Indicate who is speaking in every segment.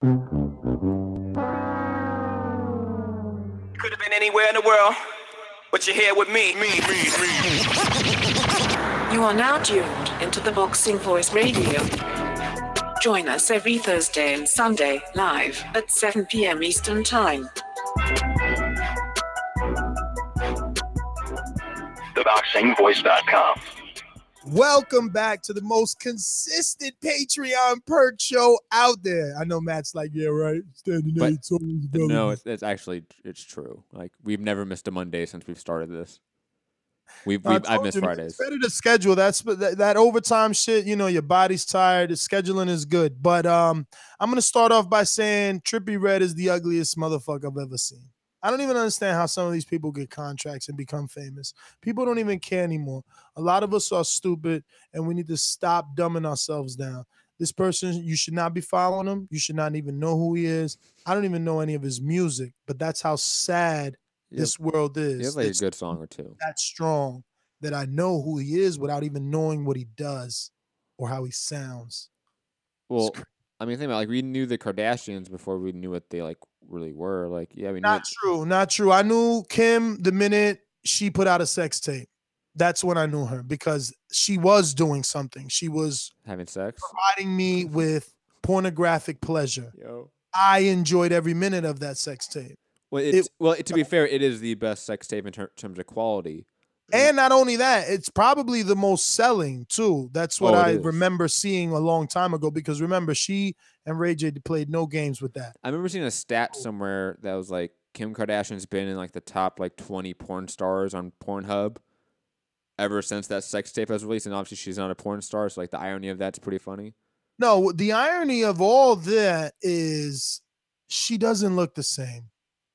Speaker 1: Could have been anywhere in the world, but you're here with me.
Speaker 2: You are now tuned into the Boxing Voice Radio. Join us every Thursday and Sunday live at 7 p.m. Eastern Time.
Speaker 1: ThaBoxingvoice.com.
Speaker 3: Welcome back to the most consistent Patreon perk show out there. I know Matt's like, yeah, right. Standing
Speaker 4: But
Speaker 3: 8 songs,
Speaker 4: no, it's actually true. Like, we've never missed a Monday since we've started this. I've missed Fridays.
Speaker 3: It's better to schedule. That overtime shit. You know, your body's tired. The scheduling is good. But I'm gonna start off by saying Trippie Redd is the ugliest motherfucker I've ever seen. I don't even understand how some of these people get contracts and become famous. People don't even care anymore. A lot of us are stupid, and we need to stop dumbing ourselves down. This person, you should not be following him. You should not even know who he is. I don't even know any of his music, but that's how sad this world is.
Speaker 4: He has like a good song or two.
Speaker 3: That's strong that I know who he is without even knowing what he does or how he sounds.
Speaker 4: Well, I mean, think about it, like, we knew the Kardashians before we knew what they like really were. Like, yeah, we knew.
Speaker 3: Not true. I knew Kim the minute she put out a sex tape. That's when I knew her, because she was doing something. She was
Speaker 4: having sex,
Speaker 3: providing me with pornographic pleasure.
Speaker 4: Yo.
Speaker 3: I enjoyed every minute of that sex tape.
Speaker 4: Well, to be fair, it is the best sex tape in terms of quality.
Speaker 3: And not only that, it's probably the most selling too. That's what I remember seeing a long time ago, because remember, she and Ray J played no games with that.
Speaker 4: I remember seeing a stat somewhere that was like Kim Kardashian's been in like the top like 20 porn stars on Pornhub ever since that sex tape was released, and obviously she's not a porn star, so like the irony of that's pretty funny.
Speaker 3: No, the irony of all that is she doesn't look the same.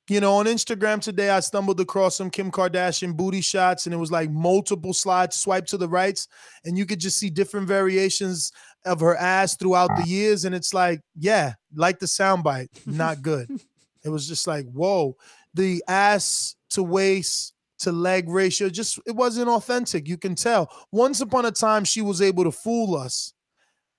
Speaker 3: You know, on Instagram today, I stumbled across some Kim Kardashian booty shots, and it was like multiple slides, swipe to the rights, and you could just see different variations of her ass throughout the years. And it's like, yeah, like the soundbite, not good. It was just like, whoa, the ass to waist to leg ratio, it wasn't authentic. You can tell. Once upon a time, she was able to fool us,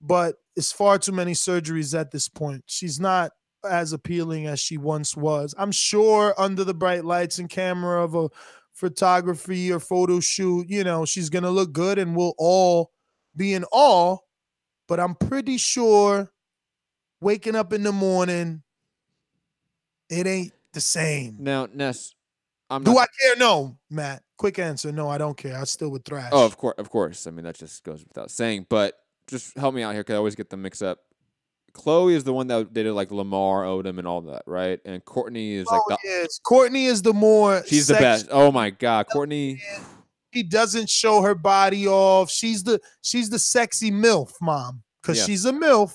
Speaker 3: but it's far too many surgeries at this point. She's not as appealing as she once was. I'm sure under the bright lights and camera of a photography or photo shoot, you know, she's going to look good and we'll all be in awe, but I'm pretty sure waking up in the morning, it ain't the same.
Speaker 4: Now, Ness,
Speaker 3: do I care? No, Matt. Quick answer. No, I don't care. I still would thrash.
Speaker 4: Oh, of course. I mean, that just goes without saying, but just help me out here because I always get them mixed up. Chloe is the one that did it like Lamar Odom and all that, right? And Courtney is like
Speaker 3: Courtney is the more.
Speaker 4: She's the best. Oh my God, Courtney.
Speaker 3: She doesn't show her body off. She's the sexy MILF mom, because she's a MILF.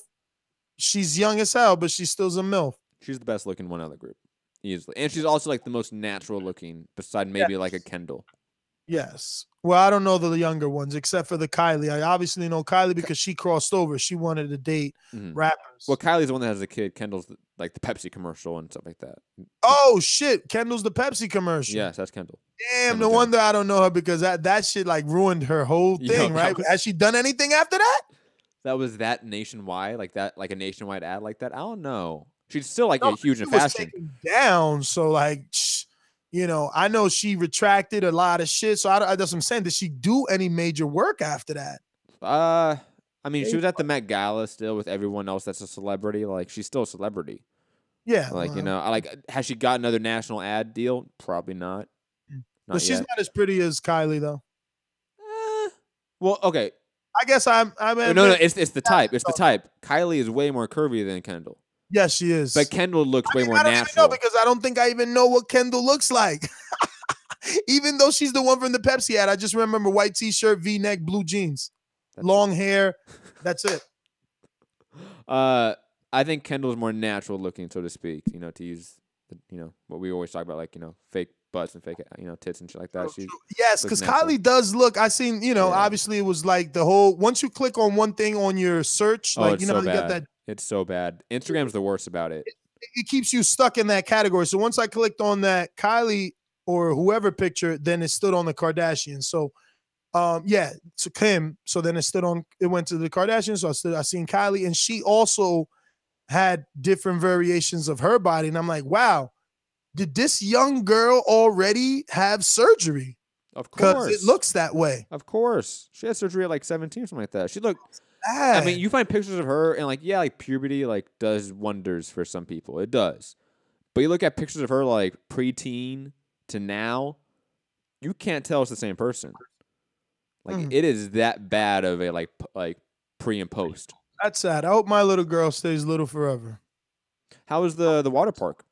Speaker 3: She's young as hell, but she still's a MILF.
Speaker 4: She's the best looking one out of the group, easily, and she's also like the most natural looking, beside maybe like a Kendall.
Speaker 3: Yes. Well, I don't know the younger ones except for the Kylie. I obviously know Kylie because she crossed over. She wanted to date rappers.
Speaker 4: Well, Kylie's the one that has a kid. Kendall's like the Pepsi commercial and stuff like that.
Speaker 3: Oh, shit. Kendall's the Pepsi commercial.
Speaker 4: Yes, that's Kendall.
Speaker 3: Damn, no wonder I don't know her, because that shit like ruined her whole thing, right? Has she done anything after that?
Speaker 4: That was that nationwide, like a nationwide ad like that? I don't know. She's still like a huge in fashion.
Speaker 3: Down, so like, you know, I know she retracted a lot of shit. So that's what I'm saying. Did she do any major work after that?
Speaker 4: I mean, she was at the Met Gala still with everyone else that's a celebrity. Like, she's still a celebrity.
Speaker 3: Yeah.
Speaker 4: Like, you know, has she got another national ad deal? Probably not.
Speaker 3: But she's not as pretty as Kylie, though.
Speaker 4: Well, okay.
Speaker 3: I guess No,
Speaker 4: it's the type. It's the type. Kylie is way more curvy than Kendall.
Speaker 3: Yes, she is.
Speaker 4: But Kendall looks way more
Speaker 3: natural.
Speaker 4: natural.
Speaker 3: Even know, because I don't think I even know what Kendall looks like. Even though she's the one from the Pepsi ad, I just remember white T-shirt, V-neck, blue jeans, long hair. That's it.
Speaker 4: I think Kendall's more natural looking, so to speak. You know, to use what we always talk about, like, you know, fake butts and fake tits and shit like that.
Speaker 3: Yes, because Kylie does look. I seen, obviously it was like the whole. Once you click on one thing on your search, like you
Speaker 4: so
Speaker 3: get that.
Speaker 4: It's so bad. Instagram's the worst about it.
Speaker 3: It keeps you stuck in that category. So once I clicked on that Kylie or whoever picture, then it stood on the Kardashians. So, so Kim. So then it went to the Kardashians. So I seen Kylie, and she also had different variations of her body. And I'm like, wow, did this young girl already have surgery?
Speaker 4: Of
Speaker 3: Because
Speaker 4: course.
Speaker 3: it looks that way.
Speaker 4: Of course. She had surgery at like 17, something like that. She looked,
Speaker 3: Bad.
Speaker 4: I mean, you find pictures of her and like, yeah, like puberty like does wonders for some people. It does. But you look at pictures of her like preteen to now, you can't tell it's the same person. Like it is that bad of a like pre and post.
Speaker 3: That's sad. I hope my little girl stays little forever.
Speaker 4: How was the water park?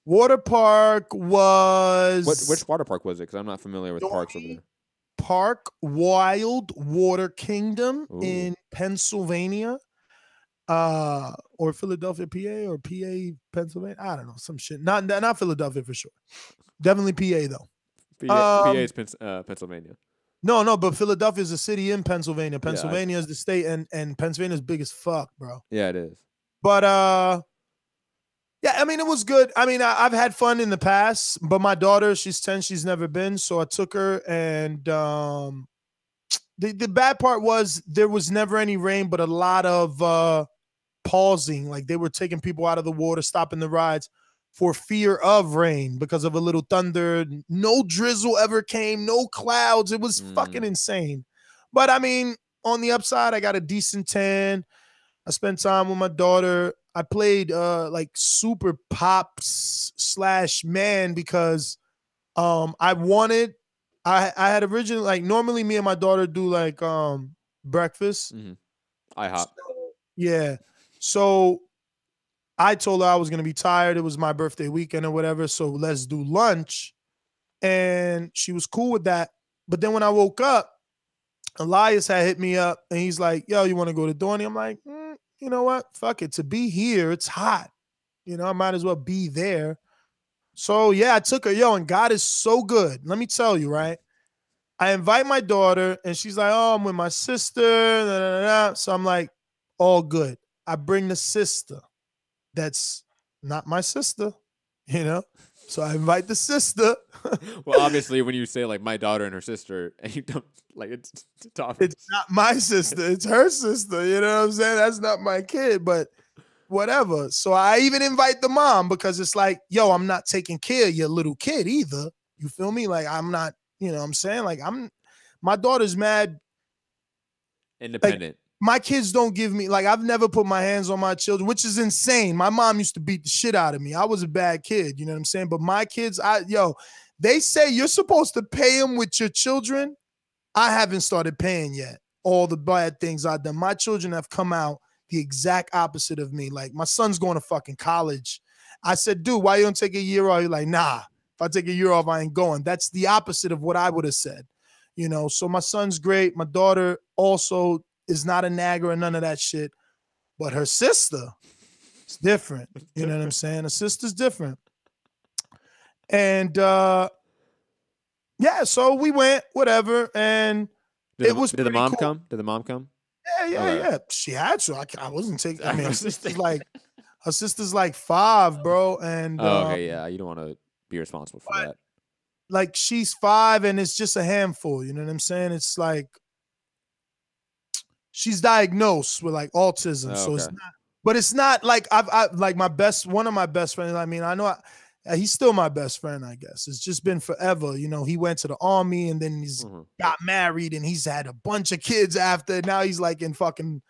Speaker 3: Water park was
Speaker 4: Which water park was it? Because I'm not familiar with parks over there.
Speaker 3: Park Wild Water Kingdom
Speaker 4: Ooh.
Speaker 3: in Pennsylvania, or Philadelphia, PA, or PA, Pennsylvania. I don't know, some shit. Not Philadelphia for sure. Definitely PA though.
Speaker 4: PA is Pennsylvania.
Speaker 3: No, but Philadelphia is a city in Pennsylvania. Pennsylvania is the state, and Pennsylvania is big as fuck, bro.
Speaker 4: Yeah, it is.
Speaker 3: But yeah, I mean, it was good. I mean, I've had fun in the past, but my daughter, she's 10, she's never been, so I took her, and the bad part was there was never any rain, but a lot of pausing. Like they were taking people out of the water, stopping the rides for fear of rain because of a little thunder. No drizzle ever came, no clouds. It was fucking insane. But I mean, on the upside, I got a decent tan. I spent time with my daughter. I played like super pops / man because I had originally, like, normally me and my daughter do like breakfast.
Speaker 4: IHOP.
Speaker 3: Yeah. So I told her I was going to be tired. It was my birthday weekend or whatever. So let's do lunch. And she was cool with that. But then when I woke up, Elias had hit me up and he's like, yo, you want to go to Dorney? I'm like, you know what? Fuck it. To be here, it's hot. You know, I might as well be there. So yeah, I took her. Yo, and God is so good. Let me tell you, right? I invite my daughter and she's like, oh, I'm with my sister. Da, da, da. So I'm like, all good. I bring the sister. That's not my sister, you know? So I invite the sister.
Speaker 4: Well, obviously, when you say like my daughter and her sister, and you don't like it's tough.
Speaker 3: It's not my sister. It's her sister. You know what I'm saying? That's not my kid, but whatever. So I even invite the mom because it's like, yo, I'm not taking care of your little kid either. You feel me? Like I'm not, you know what I'm saying? Like my daughter's mad.
Speaker 4: Independent.
Speaker 3: Like, my kids don't give me, like, I've never put my hands on my children, which is insane. My mom used to beat the shit out of me. I was a bad kid, you know what I'm saying? But my kids, they say you're supposed to pay them with your children. I haven't started paying yet. All the bad things I've done. My children have come out the exact opposite of me. Like, my son's going to fucking college. I said, dude, why you don't take a year off? He's like, nah, if I take a year off, I ain't going. That's the opposite of what I would have said. You know, so my son's great. My daughter also is not a nagger or none of that shit. But her sister is different. You know what I'm saying? Her sister's different. And yeah, so we went, whatever, and
Speaker 4: Did
Speaker 3: it was
Speaker 4: the mom
Speaker 3: cool.
Speaker 4: come? Did the mom come?
Speaker 3: Yeah. She had to. I wasn't taking. I mean, her sister's like 5, bro. And
Speaker 4: okay, yeah, you don't want to be responsible for that.
Speaker 3: Like, she's 5, and it's just a handful. You know what I'm saying? It's like she's diagnosed with like autism,
Speaker 4: okay.
Speaker 3: so it's not. But it's not like I like one of my best friends. I mean, I know he's still my best friend, I guess. It's just been forever. You know, he went to the army and then he's got married and he's had a bunch of kids after. Now he's like in fucking,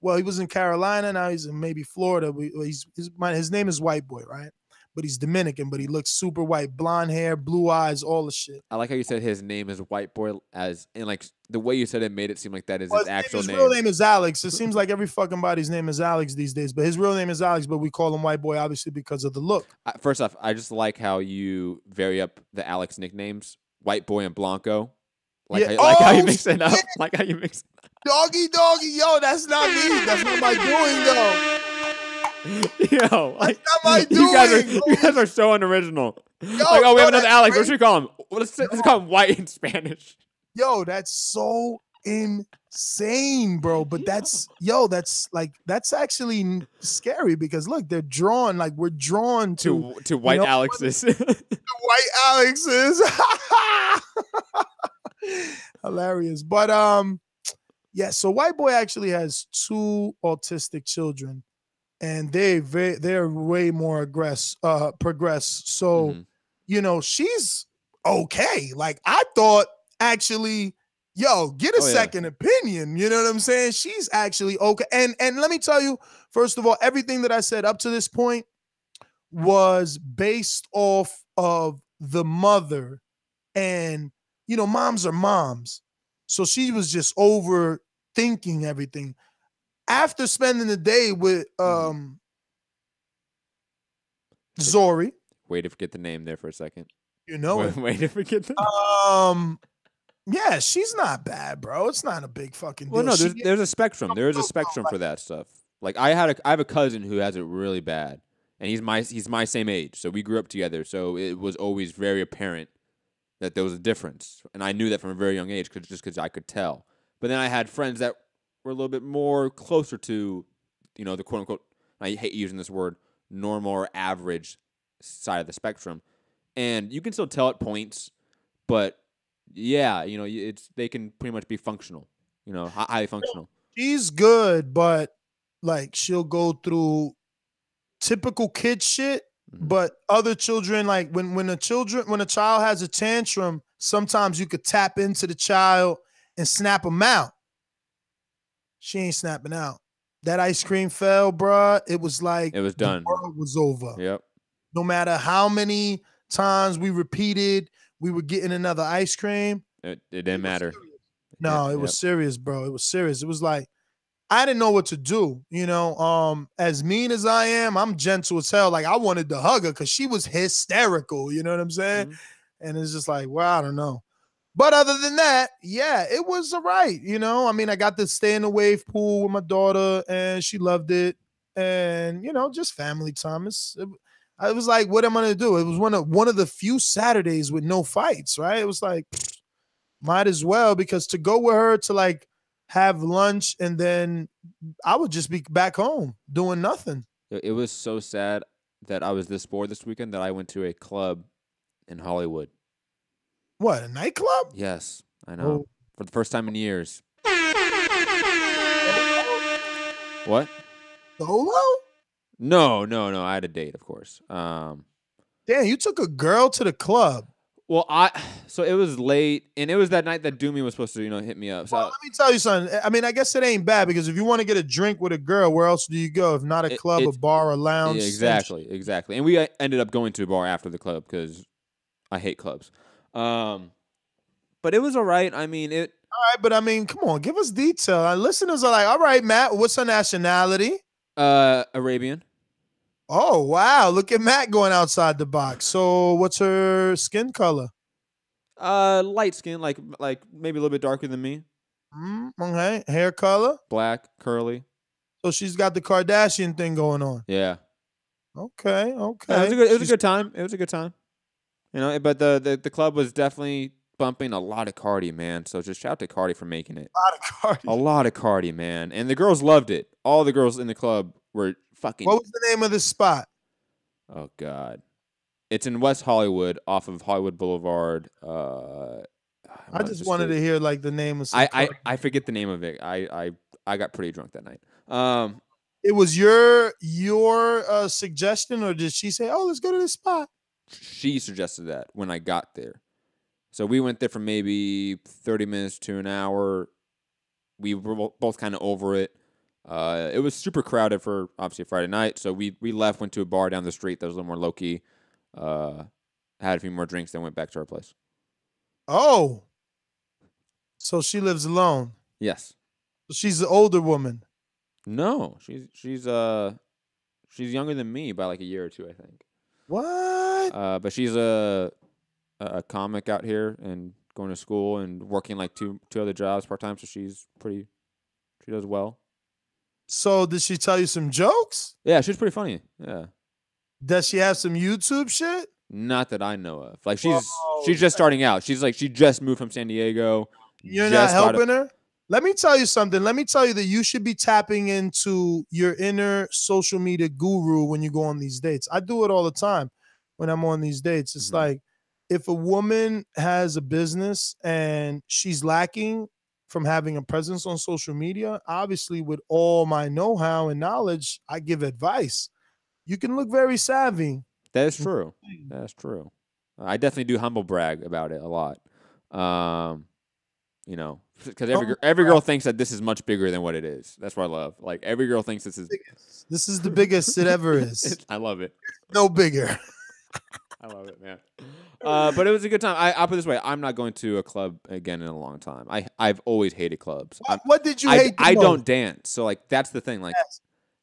Speaker 3: well, he was in Carolina. Now he's in maybe Florida. His name is White Boy, right? But he's Dominican, but he looks super white, blonde hair, blue eyes, all the shit.
Speaker 4: I like how you said his name is White Boy, and like the way you said it made it seem like that is his actual name.
Speaker 3: His real name is Alex. It seems like every fucking body's name is Alex these days, but his real name is Alex, but we call him White Boy obviously because of the look.
Speaker 4: First off, I just like how you vary up the Alex nicknames, White Boy and Blanco. Like,
Speaker 3: yeah.
Speaker 4: Like how you mix it up. Yeah. Like how you mix it up.
Speaker 3: Doggy, yo, that's not me. That's not my doing, though.
Speaker 4: Yo, like,
Speaker 3: that's not my doing.
Speaker 4: You guys are so unoriginal. Yo, like, oh, we have another Alex. What should we call him? Let's call him White in Spanish.
Speaker 3: Yo, that's so insane, bro. But that's actually scary because look, they're drawn, like we're drawn to
Speaker 4: white Alexes.
Speaker 3: White Alexes. Hilarious. But yeah, so White Boy actually has 2 autistic children. and they're way more progressed. So,
Speaker 4: Mm-hmm.
Speaker 3: she's okay. Like I thought actually, yo, get a
Speaker 4: Oh yeah.
Speaker 3: second opinion. You know what I'm saying? She's actually okay. And let me tell you, first of all, everything that I said up to this point was based off of the mother. And, moms are moms. So she was just overthinking everything. After spending the day with Zori,
Speaker 4: Way to forget the name there for a second.
Speaker 3: you know it.
Speaker 4: Way to forget the name.
Speaker 3: Yeah, she's not bad, bro. It's not a big fucking deal.
Speaker 4: Well, no, there's a spectrum. There is a spectrum for that stuff. Like I have a cousin who has it really bad, and he's my same age, so we grew up together. So it was always very apparent that there was a difference, and I knew that from a very young age, because I could tell. But then I had friends that were a little bit more closer to, the quote unquote, I hate using this word, normal or average side of the spectrum, and you can still tell at points, but yeah, they can pretty much be functional, highly functional.
Speaker 3: she's good, but like she'll go through typical kid shit.
Speaker 4: Mhm.
Speaker 3: But other children, like when a child has a tantrum, sometimes you could tap into the child and snap them out. She ain't snapping out. That ice cream fell, bruh. It was like
Speaker 4: It was done.
Speaker 3: the world was over.
Speaker 4: Yep.
Speaker 3: No matter how many times we repeated, we were getting another ice cream.
Speaker 4: It didn't matter.
Speaker 3: No, it was serious, bro. It was serious. It was like I didn't know what to do. As mean as I am, I'm gentle as hell. Like I wanted to hug her because she was hysterical. You know what I'm saying?
Speaker 4: Mhm.
Speaker 3: And it's just like, well, I don't know. But other than that, yeah, it was all right. I mean, I got to stay in the wave pool with my daughter, and she loved it. And just family time. I was like, what am I gonna do? It was one of the few Saturdays with no fights, right? It was like, might as well, because to go with her to like have lunch and then I would just be back home doing nothing.
Speaker 4: It was so sad that I was this bored this weekend that I went to a club in Hollywood.
Speaker 3: What, a nightclub?
Speaker 4: Yes, I know. For the first time in years. What?
Speaker 3: Solo?
Speaker 4: No. I had a date, of course.
Speaker 3: Damn, you took a girl to the club.
Speaker 4: Well, so it was late, and it was that night that Doomy was supposed to, hit me up. So
Speaker 3: Well, let me tell you something. I mean, I guess it ain't bad, because if you want to get a drink with a girl, where else do you go if not a club, a bar, a lounge?
Speaker 4: Yeah, exactly. And we ended up going to a bar after the club because I hate clubs. But it was all right. I mean,
Speaker 3: All right, but I mean, come on, give us detail. Our listeners are like, all right, Matt, what's her nationality?
Speaker 4: Arabian.
Speaker 3: Oh, wow. Look at Matt going outside the box. So what's her skin color?
Speaker 4: Light skin, like maybe a little bit darker than me.
Speaker 3: Okay. Hair color?
Speaker 4: Black, curly.
Speaker 3: So she's got the Kardashian thing going on.
Speaker 4: Yeah.
Speaker 3: Okay.
Speaker 4: Yeah, it was a good time. It was a good time. But the club was definitely bumping a lot of Cardi, man. So just shout out to Cardi for making it. A lot of Cardi, man. And the girls loved it. All the girls in the club were fucking.
Speaker 3: What was the name of this spot?
Speaker 4: Oh, God. It's in West Hollywood off of Hollywood Boulevard.
Speaker 3: I just wanted to hear like the name of some
Speaker 4: I forget the name of it. I got pretty drunk that night.
Speaker 3: It was your suggestion, or did she say, "Oh, let's go to this spot"?
Speaker 4: She suggested that when I got there. So we went there for maybe 30 minutes to an hour. We were both kind of over it. It was super crowded for obviously Friday night. So we left, went to a bar down the street that was a little more low key. Had a few more drinks, then went back to our place.
Speaker 3: Oh, so she lives alone.
Speaker 4: Yes.
Speaker 3: So she's an older woman.
Speaker 4: No, she's younger than me by like a year or two, I think.
Speaker 3: What?
Speaker 4: But she's a comic out here and going to school and working like two other jobs part time. So she does well.
Speaker 3: So did she tell you some jokes?
Speaker 4: Yeah, she's pretty funny. Yeah.
Speaker 3: Does she have some YouTube shit?
Speaker 4: Not that I know of. Like she's just starting out. She just moved from San Diego.
Speaker 3: You're not helping her? Let me tell you something. Let me tell you that you should be tapping into your inner social media guru when you go on these dates. I do it all the time when I'm on these dates. It's like if a woman has a business and she's lacking from having a presence on social media. Obviously, with all my know-how and knowledge, I give advice. You can look very savvy.
Speaker 4: That is true. That's true. I definitely do humble brag about it a lot. You know, because every girl thinks that this is much bigger than what it is. That's what I love. Like every girl thinks this
Speaker 3: is the biggest it ever is.
Speaker 4: I love it.
Speaker 3: No bigger.
Speaker 4: I love it, man. But it was a good time. I'll put it this way: I'm not going to a club again in a long time. I've always hated clubs.
Speaker 3: What did you hate?
Speaker 4: I don't dance, so like that's the thing. Like,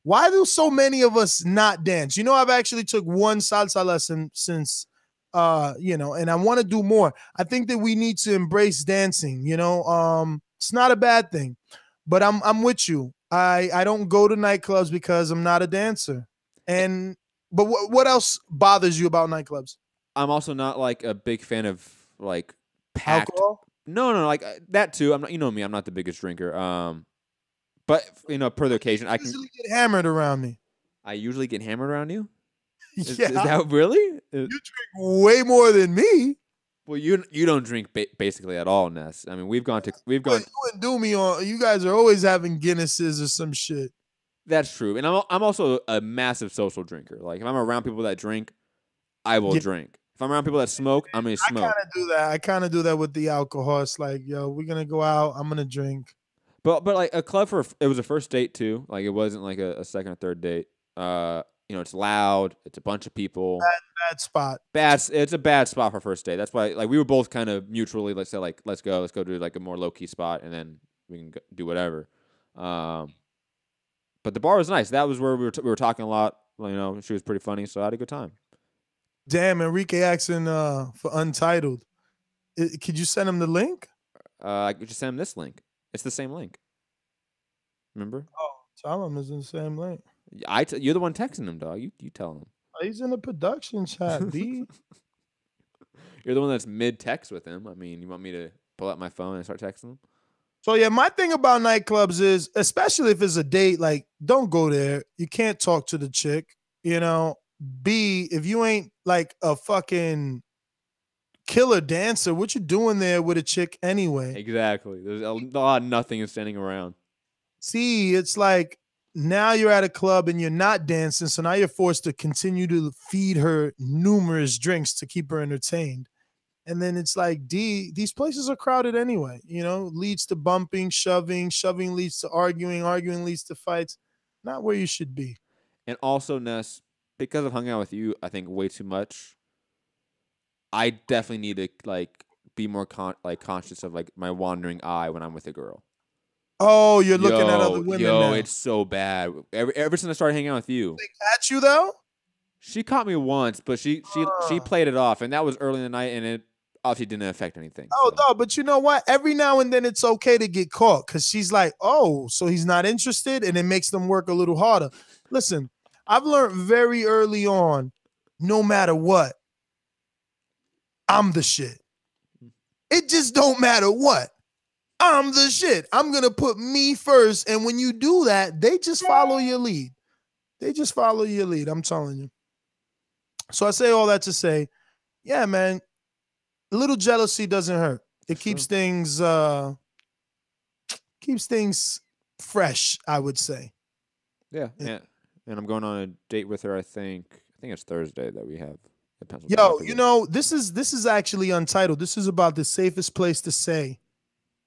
Speaker 3: why do so many of us not dance? You know, I've actually took one salsa lesson since, you know, and I want to do more. I think that we need to embrace dancing. You know, it's not a bad thing, but I'm with you. I don't go to nightclubs because I'm not a dancer. But what else bothers you about nightclubs?
Speaker 4: I'm also not like a big fan of like packed.
Speaker 3: Alcohol?
Speaker 4: No, like that too. I'm not. You know me. I'm not the biggest drinker. But you know, per the occasion, I can
Speaker 3: usually get hammered around me.
Speaker 4: I usually get hammered around you. Is
Speaker 3: Yeah,
Speaker 4: that really?
Speaker 3: you drink way more than me.
Speaker 4: Well, you don't drink basically at all, Ness. I mean, we've gone.
Speaker 3: You and do me on. You guys are always having Guinnesses or some shit.
Speaker 4: That's true, and I'm also a massive social drinker. Like if I'm around people that drink, I will drink. If I'm around people that smoke, I'm gonna smoke.
Speaker 3: I kind of do that with the alcohol. It's like, yo, we're gonna go out. I'm gonna drink.
Speaker 4: But like a club it was a first date too. Like it wasn't like a second or third date. You know, it's loud. It's a bunch of people.
Speaker 3: Bad spot.
Speaker 4: It's a bad spot for first date. That's why like we were both kind of mutually let's go do like a more low key spot, and then we can do whatever. But the bar was nice. That was where we were talking a lot. You know, she was pretty funny, so I had a good time.
Speaker 3: Damn, Enrique asking for Untitled. Could you send him the link?
Speaker 4: I could just send him this link. It's the same link. Remember?
Speaker 3: Oh, tell him it's in the same link.
Speaker 4: You're the one texting him, dog. You tell him.
Speaker 3: He's in the production chat, B.
Speaker 4: You're the one that's mid-text with him. I mean, you want me to pull out my phone and start texting him?
Speaker 3: So, yeah, my thing about nightclubs is, especially if it's a date, like, don't go there. You can't talk to the chick, you know. B, if you ain't, like, a fucking killer dancer, what you doing there with a chick anyway?
Speaker 4: Exactly. There's a lot of nothing is standing around.
Speaker 3: See, it's like now you're at a club and you're not dancing, so now you're forced to continue to feed her numerous drinks to keep her entertained. And then it's like, these places are crowded anyway, you know, leads to bumping, shoving leads to arguing leads to fights. Not where you should be.
Speaker 4: And also, Ness, because I've hung out with you, I think way too much, I definitely need to like be more conscious of like my wandering eye when I'm with a girl.
Speaker 3: Oh, you're looking at other women now.
Speaker 4: It's so bad. Ever since I started hanging out with you.
Speaker 3: They catch you though?
Speaker 4: She caught me once, but she played it off, and that was early in the night, and it obviously didn't affect anything.
Speaker 3: Oh, no, but you know what? Every now and then it's okay to get caught because she's like, oh, so he's not interested, and it makes them work a little harder. Listen, I've learned very early on, no matter what, I'm the shit. It just don't matter what. I'm the shit. I'm going to put me first, and when you do that, they just follow your lead. I'm telling you. So I say all that to say, yeah, man, a little jealousy doesn't hurt. It keeps things fresh, I would say.
Speaker 4: Yeah. And I'm going on a date with her. I think it's Thursday that we have.
Speaker 3: Yo, you know, this is actually Untitled. This is about the safest place to say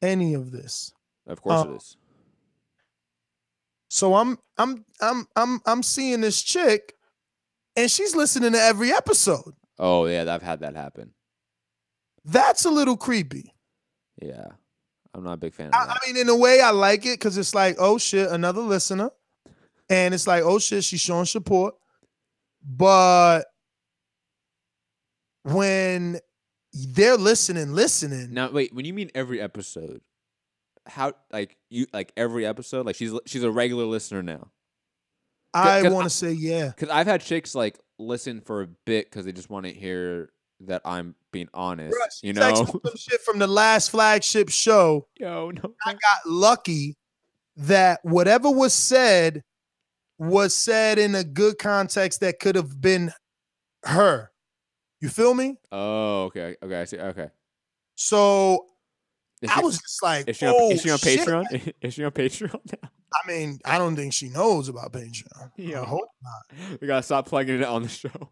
Speaker 3: any of this.
Speaker 4: Of course it is.
Speaker 3: So I'm seeing this chick, and she's listening to every episode.
Speaker 4: Oh yeah, I've had that happen.
Speaker 3: That's a little creepy.
Speaker 4: Yeah, I'm not a big fan of that.
Speaker 3: I mean, in a way, I like it because it's like, oh shit, another listener, and it's like, oh shit, she's showing support. But when they're listening.
Speaker 4: Now, wait, when you mean every episode, how every episode? Like she's a regular listener now.
Speaker 3: I want to say yeah.
Speaker 4: Because I've had chicks like listen for a bit because they just want to hear that I'm being honest.
Speaker 3: Bruh,
Speaker 4: you know,
Speaker 3: some shit from the last flagship show.
Speaker 4: Yo, no,
Speaker 3: I got lucky that whatever was said in a good context that could have been her. You feel me?
Speaker 4: Oh, okay, I see. Okay.
Speaker 3: So I was just like,
Speaker 4: is
Speaker 3: oh,
Speaker 4: she on
Speaker 3: shit.
Speaker 4: Patreon? Is she on Patreon now?
Speaker 3: I mean, I don't think she knows about Patreon.
Speaker 4: Yeah.
Speaker 3: I hope not.
Speaker 4: We gotta stop plugging it on the show.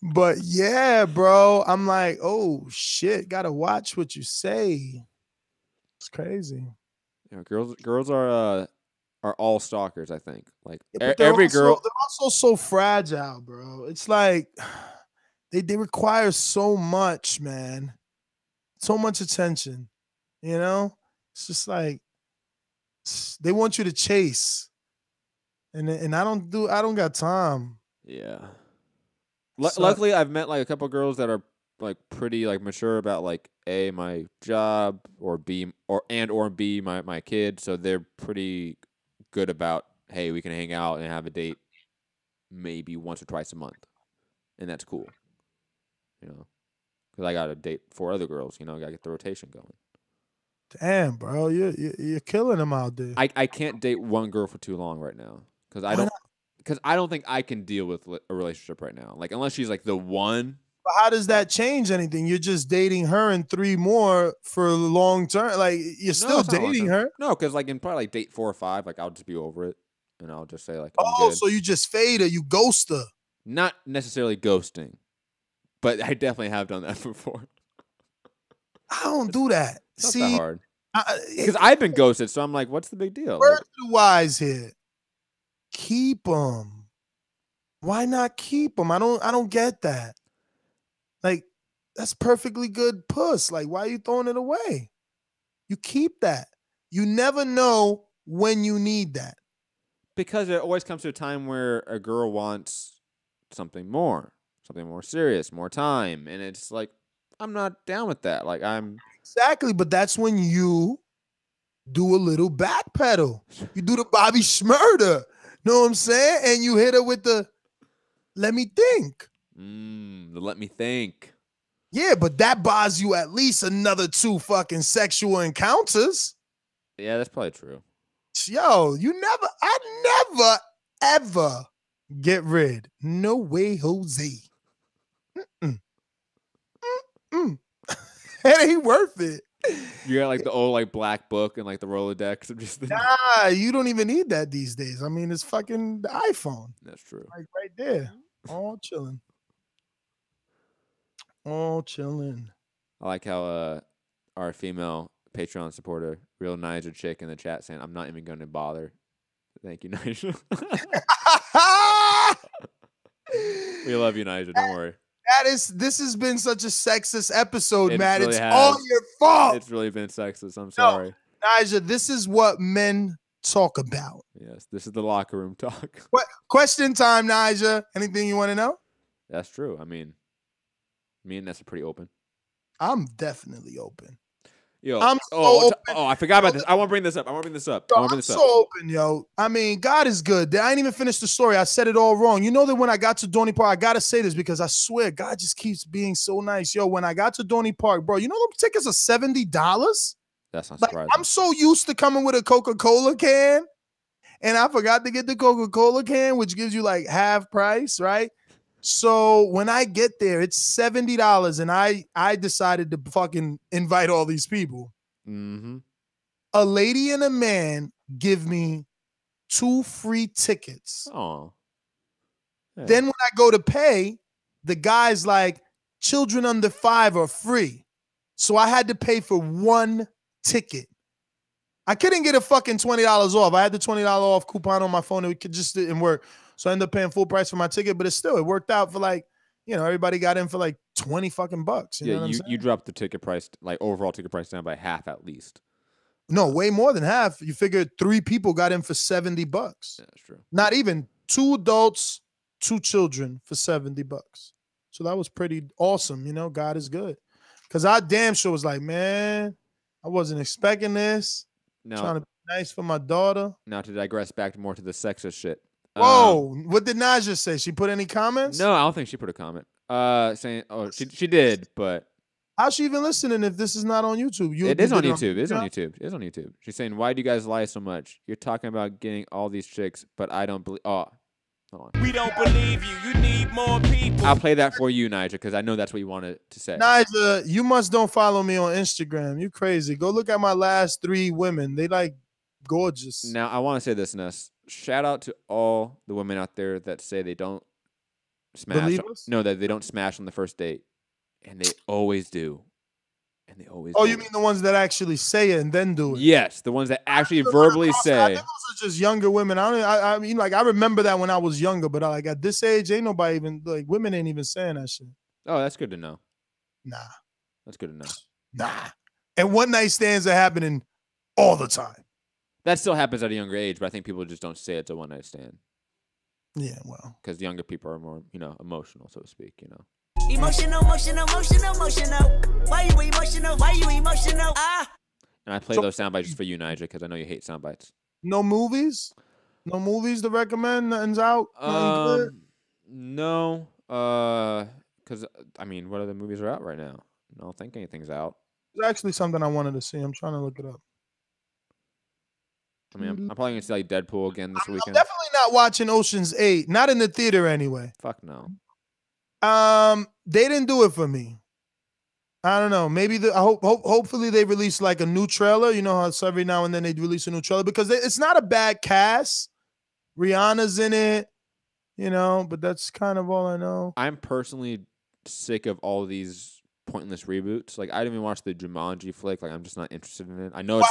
Speaker 3: But yeah, bro, I'm like, oh shit, gotta watch what you say. It's crazy.
Speaker 4: You know, girls are all stalkers. I think like
Speaker 3: Yeah, but
Speaker 4: every girl.
Speaker 3: they're also so fragile, bro. It's like they require so much, man, so much attention. You know, it's just like they want you to chase, and I don't got time.
Speaker 4: Yeah.
Speaker 3: So-
Speaker 4: Luckily, I've met like a couple girls that are like pretty like mature about like A, my job, or B, or B, my kid. So they're pretty good about, hey, we can hang out and have a date maybe once or twice a month, and that's cool. You know, because I got to date 4 other girls. You know, got to get the rotation going.
Speaker 3: Damn, bro, you're killing them out there.
Speaker 4: I can't date one girl for too long right now because I don't think I can deal with a relationship right now. Like unless she's like the one.
Speaker 3: But how does that change anything? You're just dating her and 3 more for long term. Like you're still
Speaker 4: it's not long
Speaker 3: dating
Speaker 4: term.
Speaker 3: her.
Speaker 4: No, because like in probably like date 4 or 5, like I'll just be over it and I'll just say like, I'm
Speaker 3: Oh,
Speaker 4: good.
Speaker 3: so you just fade her, you ghost her.
Speaker 4: Not necessarily ghosting, but I definitely have done that before.
Speaker 3: I don't do that.
Speaker 4: It's not
Speaker 3: See,
Speaker 4: that hard. Because I've been ghosted, so I'm like, what's the big deal?
Speaker 3: Word to the wise here. Keep them. Why not keep them? I don't get that. Like, that's perfectly good puss. Like, why are you throwing it away? You keep that. You never know when you need that.
Speaker 4: Because it always comes to a time where a girl wants something more serious, more time, and it's like, I'm not down with that. Like
Speaker 3: Exactly, but that's when you do a little backpedal. You do the Bobby Schmurder. Know what I'm saying? And you hit her with the let me think.
Speaker 4: Let me think.
Speaker 3: Yeah, but that buys you at least another 2 fucking sexual encounters.
Speaker 4: Yeah, that's probably true.
Speaker 3: Yo, I never, ever get rid. No way, Jose. It ain't worth it.
Speaker 4: You got like the old like black book and like the Rolodex of just
Speaker 3: Nah, you don't even need that these days. I mean, it's fucking the iPhone.
Speaker 4: That's true.
Speaker 3: Like right there. All chilling. All chilling.
Speaker 4: I like how our female Patreon supporter, Real Niger Chick, in the chat saying, I'm not even going to bother. Thank you, Niger. We love you, Niger. Don't worry.
Speaker 3: This has been such a sexist episode, Matt.
Speaker 4: Really
Speaker 3: it's
Speaker 4: has.
Speaker 3: all your fault.
Speaker 4: It's really been sexist. I'm sorry.
Speaker 3: Niger, this is what men talk about.
Speaker 4: Yes, this is the locker room talk.
Speaker 3: What question time, Niger? Anything you want to know?
Speaker 4: That's true. I mean, me and Ness are pretty open.
Speaker 3: I'm definitely open.
Speaker 4: Yo,
Speaker 3: I'm so open.
Speaker 4: I forgot about this. I want to bring this up.
Speaker 3: I'm so open, yo. I mean, God is good. I ain't even finished the story. I said it all wrong. You know that when I got to Dorney Park, I got to say this because I swear God just keeps being so nice. Yo, when I got to Dorney Park, bro, you know the tickets are $70?
Speaker 4: That's not
Speaker 3: Like,
Speaker 4: surprising.
Speaker 3: I'm so used to coming with a Coca-Cola can, and I forgot to get the Coca-Cola can, which gives you like half price, right? So when I get there, it's $70, and I decided to fucking invite all these people.
Speaker 4: Mm-hmm.
Speaker 3: A lady and a man give me 2 free tickets.
Speaker 4: Oh. Yeah.
Speaker 3: Then when I go to pay, the guy's like, children under 5 are free. So I had to pay for 1 ticket. I couldn't get a fucking $20 off. I had the $20 off coupon on my phone. It just didn't work. So I ended up paying full price for my ticket, but it worked out for like, you know, everybody got in for like 20 fucking bucks. You know what I'm saying?
Speaker 4: You dropped the ticket price, like overall ticket price down by half at least.
Speaker 3: No, way more than half. You figure 3 people got in for $70.
Speaker 4: Yeah, that's true.
Speaker 3: Not even 2 adults, 2 children for $70. So that was pretty awesome. You know, God is good. Because I damn sure was like, man, I wasn't expecting this.
Speaker 4: No.
Speaker 3: Trying to be nice for my daughter.
Speaker 4: Now to digress back more to the sexist shit.
Speaker 3: Whoa, what did Naja say? She put any comments?
Speaker 4: No, I don't think she put a comment. Saying, oh, she did, but
Speaker 3: how's she even listening if this is not on YouTube?
Speaker 4: It is on YouTube. It is on YouTube. She's saying, why do you guys lie so much? You're talking about getting all these chicks, but I don't believe. Oh, Hold on.
Speaker 1: We don't believe you. You need more people.
Speaker 4: I'll play that for you, Nigel, because I know that's what you wanted to say.
Speaker 3: Nigel, you must don't follow me on Instagram. You crazy. Go look at my last 3 women. They like gorgeous.
Speaker 4: Now, I want to say this, Ness. Shout out to all the women out there that say they don't smash.
Speaker 3: Believe us?
Speaker 4: No, that they don't smash on the first date. And they always do. And they always
Speaker 3: Oh,
Speaker 4: do.
Speaker 3: you mean the ones that actually say it and then do it?
Speaker 4: Yes, the ones that actually verbally
Speaker 3: I
Speaker 4: say.
Speaker 3: think those are just younger women. I mean, like I remember that when I was younger, but like at this age, ain't nobody even like women ain't even saying that shit.
Speaker 4: Oh, that's good to know.
Speaker 3: Nah,
Speaker 4: That's good to know.
Speaker 3: nah. And one night stands are happening all the time.
Speaker 4: That still happens at a younger age, but I think people just don't say it's a one night stand
Speaker 3: Yeah, well,
Speaker 4: because younger people are more, emotional, so to speak.
Speaker 5: Emotional. Why you emotional? Why you emotional?
Speaker 4: And I play those sound bites just for you, Nigel, because I know you hate sound bites.
Speaker 3: no movies to recommend. Nothing's out. Nothing good?
Speaker 4: No, because I mean, what other movies are out right now? I don't think anything's out.
Speaker 3: It's actually something I wanted to see. I'm trying to look it up.
Speaker 4: I mean, I'm probably gonna see like Deadpool again this
Speaker 3: I'm
Speaker 4: weekend.
Speaker 3: definitely not watching Ocean's 8. Not in the theater anyway.
Speaker 4: Fuck no.
Speaker 3: They didn't do it for me. I don't know. Maybe hopefully they release like a new trailer. You know how it's every now and then they release a new trailer because it's not a bad cast. Rihanna's in it, but that's kind of all I know.
Speaker 4: I'm personally sick of all these pointless reboots. Like I didn't even watch the Jumanji flick. Like I'm just not interested in it. I know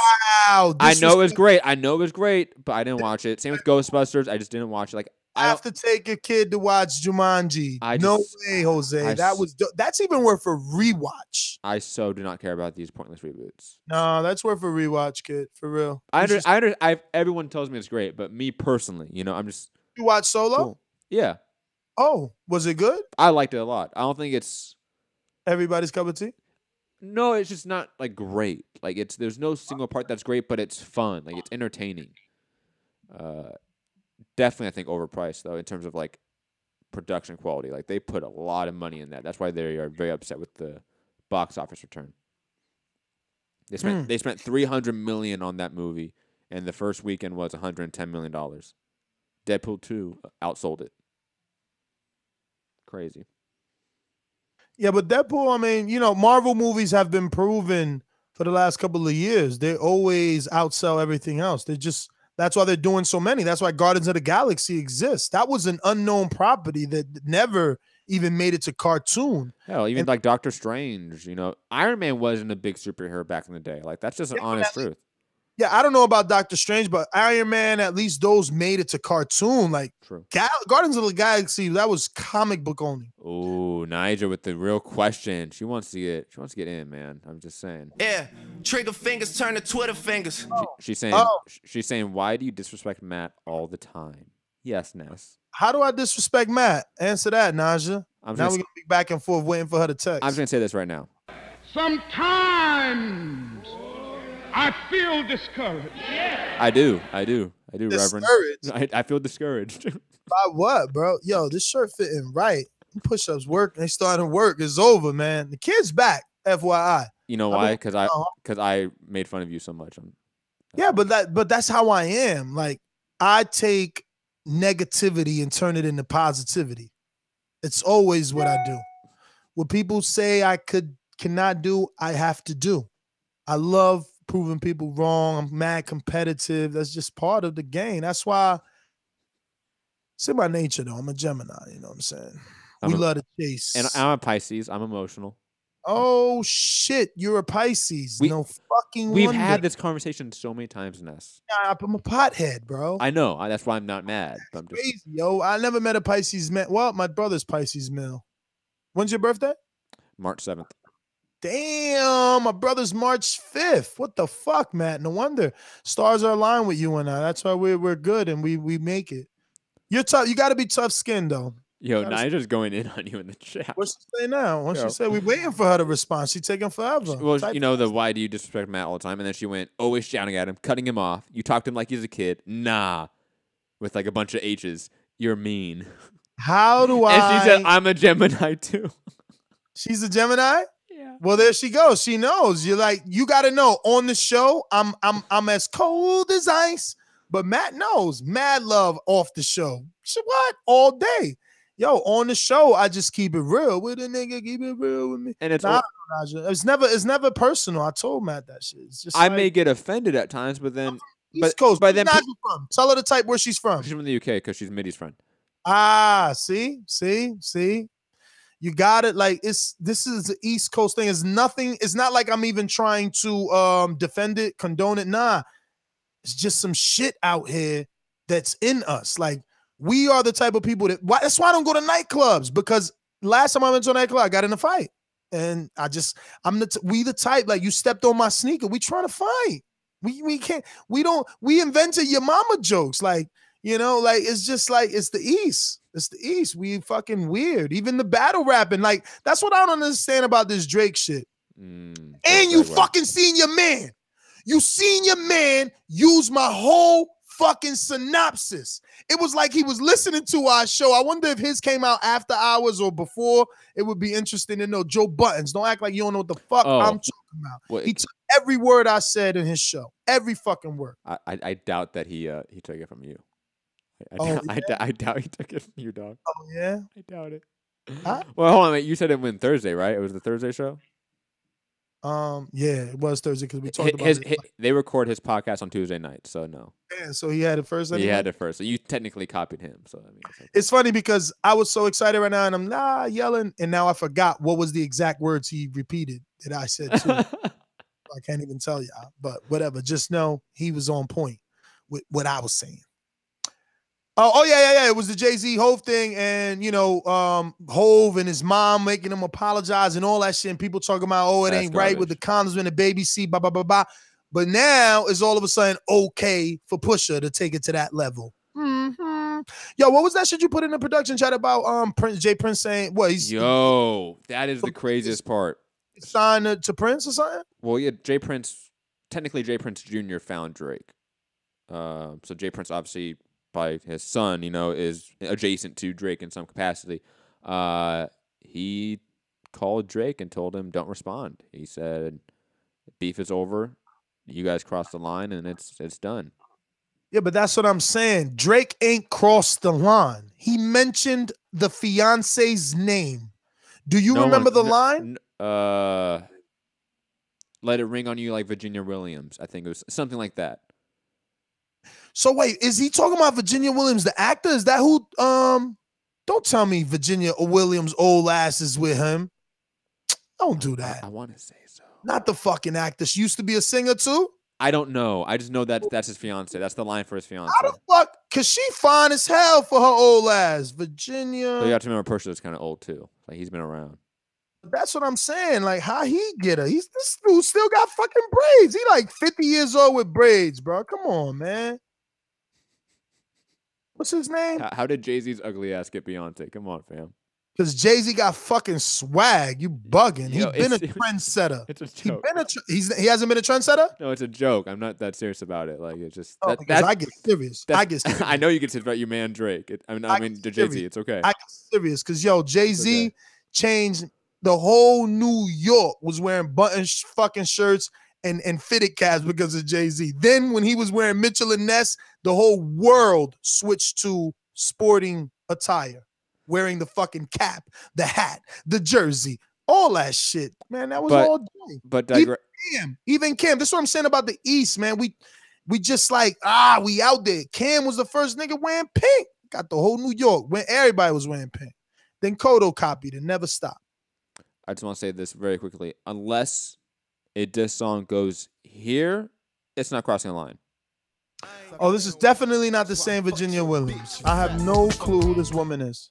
Speaker 3: Wow.
Speaker 4: it was great. I know it was great, but I didn't watch it. Same with Ghostbusters. I just didn't watch it. Like
Speaker 3: I have to take a kid to watch Jumanji. No way, Jose. That's even worth a rewatch.
Speaker 4: I so do not care about these pointless reboots.
Speaker 3: No, that's worth a rewatch, kid. For real.
Speaker 4: Everyone tells me it's great, but me personally, I'm just.
Speaker 3: You watch Solo?
Speaker 4: Cool. Yeah.
Speaker 3: Oh, was it good?
Speaker 4: I liked it a lot. I don't think it's
Speaker 3: everybody's cup of tea.
Speaker 4: No, it's just not like great. Like there's no single part that's great, but it's fun. Like it's entertaining. Definitely, I think overpriced though in terms of like production quality. Like they put a lot of money in that. That's why they are very upset with the box office return. They spent $300 million on that movie, and the first weekend was $110 million. Deadpool 2 outsold it. Crazy.
Speaker 3: Yeah, but Deadpool, I mean, Marvel movies have been proven for the last couple of years. They always outsell everything else. That's why they're doing so many. That's why Guardians of the Galaxy exists. That was an unknown property that never even made it to cartoon.
Speaker 4: Hell, even like Doctor Strange, Iron Man wasn't a big superhero back in the day. Like that's just an honest truth.
Speaker 3: Yeah, I don't know about Doctor Strange, but Iron Man, at least those made it to cartoon. Like
Speaker 4: True.
Speaker 3: Guardians of the Galaxy, that was comic book only.
Speaker 4: Oh, Nigel with the real question. She wants to get in, man. I'm just saying.
Speaker 1: Yeah, trigger fingers turn to Twitter fingers.
Speaker 4: She's saying, why do you disrespect Matt all the time? Yes, Ness.
Speaker 3: How do I disrespect Matt? Answer that, Naja. Now we're gonna be back and forth waiting for her to text.
Speaker 4: I'm just gonna say this right now.
Speaker 6: Sometimes I feel discouraged.
Speaker 4: I do, Reverend. I feel discouraged.
Speaker 3: By what, bro? Yo, this shirt fitting right. Push-ups work. They starting work. It's over, man. The kid's back. FYI.
Speaker 4: You know why? Because I made fun of you so much.
Speaker 3: Yeah, but that's how I am. Like I take negativity and turn it into positivity. It's always what I do. What people say I cannot do, I have to do. I love proving people wrong. I'm mad competitive. That's just part of the game. That's why it's in my nature, though. I'm a Gemini. You know what I'm saying? We love to chase.
Speaker 4: And I'm a Pisces. I'm emotional.
Speaker 3: Oh, shit. You're a Pisces. No fucking
Speaker 4: We've
Speaker 3: wonder.
Speaker 4: had this conversation so many times, Ness.
Speaker 3: Yeah, I'm a pothead, bro.
Speaker 4: I know. That's why I'm not mad. But I'm just
Speaker 3: crazy, yo. I never met a Pisces man. Well, my brother's Pisces male. When's your birthday?
Speaker 4: March 7th.
Speaker 3: Damn, my brother's March 5th. What the fuck, Matt? No wonder. Stars are aligned with you and I. That's why we're good and we make it. You're tough. You got to be tough-skinned, though.
Speaker 4: Yo, Nigel's going in on you in the chat.
Speaker 3: What's she say now? What's she say? We're waiting for her to respond. She's taking forever.
Speaker 4: Well, why do you disrespect Matt all the time? And then she went, always shouting at him, cutting him off. You talk to him like he's a kid. Nah. With like a bunch of H's. You're mean.
Speaker 3: How do I?
Speaker 4: And she said, I'm a Gemini too.
Speaker 3: She's a Gemini?
Speaker 4: Yeah.
Speaker 3: Well, there she goes. She knows. You're like, you got to know on the show, I'm as cold as ice, But Matt knows. Mad love off the show. What? All day. Yo, on the show, I just keep it real with a nigga. Keep it real with me.
Speaker 4: And it's
Speaker 3: it's never personal. I told Matt that shit. It's just
Speaker 4: I may get offended at times, but then
Speaker 3: East Coast.
Speaker 4: By then,
Speaker 3: Naja from? Tell her the type where she's from.
Speaker 4: she's from the UK because she's Mitty's friend.
Speaker 3: See. You got it. Like this is the East Coast thing. It's nothing. It's not like I'm even trying to defend it, condone it. Nah, it's just some shit out here that's in us. Like we are the type of people that's why I don't go to nightclubs, because last time I went to a nightclub, I got in a fight, and we the type, like, you stepped on my sneaker, we trying to fight. We invented your mama jokes, like, like it's just like it's the East. It's the East. We fucking weird. Even the battle rapping, like, that's what I don't understand about this Drake shit. And you fucking seen your man. You seen your man use my whole fucking synopsis. It was like he was listening to our show. I wonder if his came out after hours or before. It would be interesting to know. Joe Buttons, don't act like you don't know what the fuck I'm talking about.
Speaker 4: Well,
Speaker 3: he took every word I said in his show. Every fucking word.
Speaker 4: I doubt that he took it from you. I doubt he took it from you, dog.
Speaker 3: Oh, yeah?
Speaker 4: I doubt it.
Speaker 3: Huh?
Speaker 4: Well, hold on, mate. You said it went Thursday, right? It was the Thursday show?
Speaker 3: Yeah, it was Thursday because we talked about it.
Speaker 4: They record his podcast on Tuesday night, so no.
Speaker 3: Yeah, so he had it first.
Speaker 4: He had it first, so you technically copied him. So I mean,
Speaker 3: it's funny because I was so excited right now, and I'm yelling, and now I forgot what was the exact words he repeated that I said too. I can't even tell y'all, but whatever. Just know he was on point with what I was saying. Oh yeah. It was the Jay-Z Hove thing, and Hove and his mom making him apologize and all that shit. And people talking about, it ain't right with the condoms in the baby seat, blah blah blah blah. But now it's all of a sudden okay for Pusha to take it to that level. Mm-hmm. Yo, what was that shit you put in the production chat about Prince saying what?
Speaker 4: That is the craziest part.
Speaker 3: Signed to Prince or something?
Speaker 4: Well, yeah, Jay Prince Jr. found Drake. So Jay Prince obviously, by his son, is adjacent to Drake in some capacity. He called Drake and told him, don't respond. He said, beef is over. You guys crossed the line, and it's done.
Speaker 3: Yeah, but that's what I'm saying. Drake ain't crossed the line. He mentioned the fiance's name. Do you remember the line?
Speaker 4: Let it ring on you like Virginia Williams. I think it was something like that.
Speaker 3: So wait, is he talking about Virginia Williams, the actor? Is that who? Don't tell me Virginia Williams' old ass is with him. Don't do that.
Speaker 4: I want to say so.
Speaker 3: Not the fucking actor. She used to be a singer too.
Speaker 4: I don't know. I just know that's his fiance. That's the line for his fiance.
Speaker 3: How the fuck? Cause she fine as hell for her old ass. Virginia.
Speaker 4: So you have to remember, Pusha is kind of old too. Like, he's been around.
Speaker 3: That's what I'm saying. Like, how he get her? This dude still got fucking braids. He like 50 years old with braids, bro. Come on, man. What's his name?
Speaker 4: How did Jay-Z's ugly ass get Beyonce? Come on, fam.
Speaker 3: Because Jay-Z got fucking swag. You bugging. He's been a trendsetter.
Speaker 4: It's a joke.
Speaker 3: He hasn't been a trendsetter?
Speaker 4: No, it's a joke. I'm not that serious about it. Like, it's just
Speaker 3: I get serious.
Speaker 4: I know you get serious about your man Drake. I mean the Jay-Z. It's okay.
Speaker 3: I get serious because Jay-Z changed the whole New York was wearing button fucking shirts and fitted caps because of Jay-Z. Then when he was wearing Mitchell and Ness, the whole world switched to sporting attire, wearing the fucking cap, the hat, the jersey, all that shit. Man, that was all day.
Speaker 4: But
Speaker 3: even Cam, this is what I'm saying about the East, man. We just like, we out there. Cam was the first nigga wearing pink. Got the whole New York when everybody was wearing pink. Then Kodo copied and never stopped.
Speaker 4: I just want to say this very quickly. Unless a diss song goes here, it's not crossing the line.
Speaker 3: Oh, this is definitely not the same Virginia Williams. I have no clue who this woman is.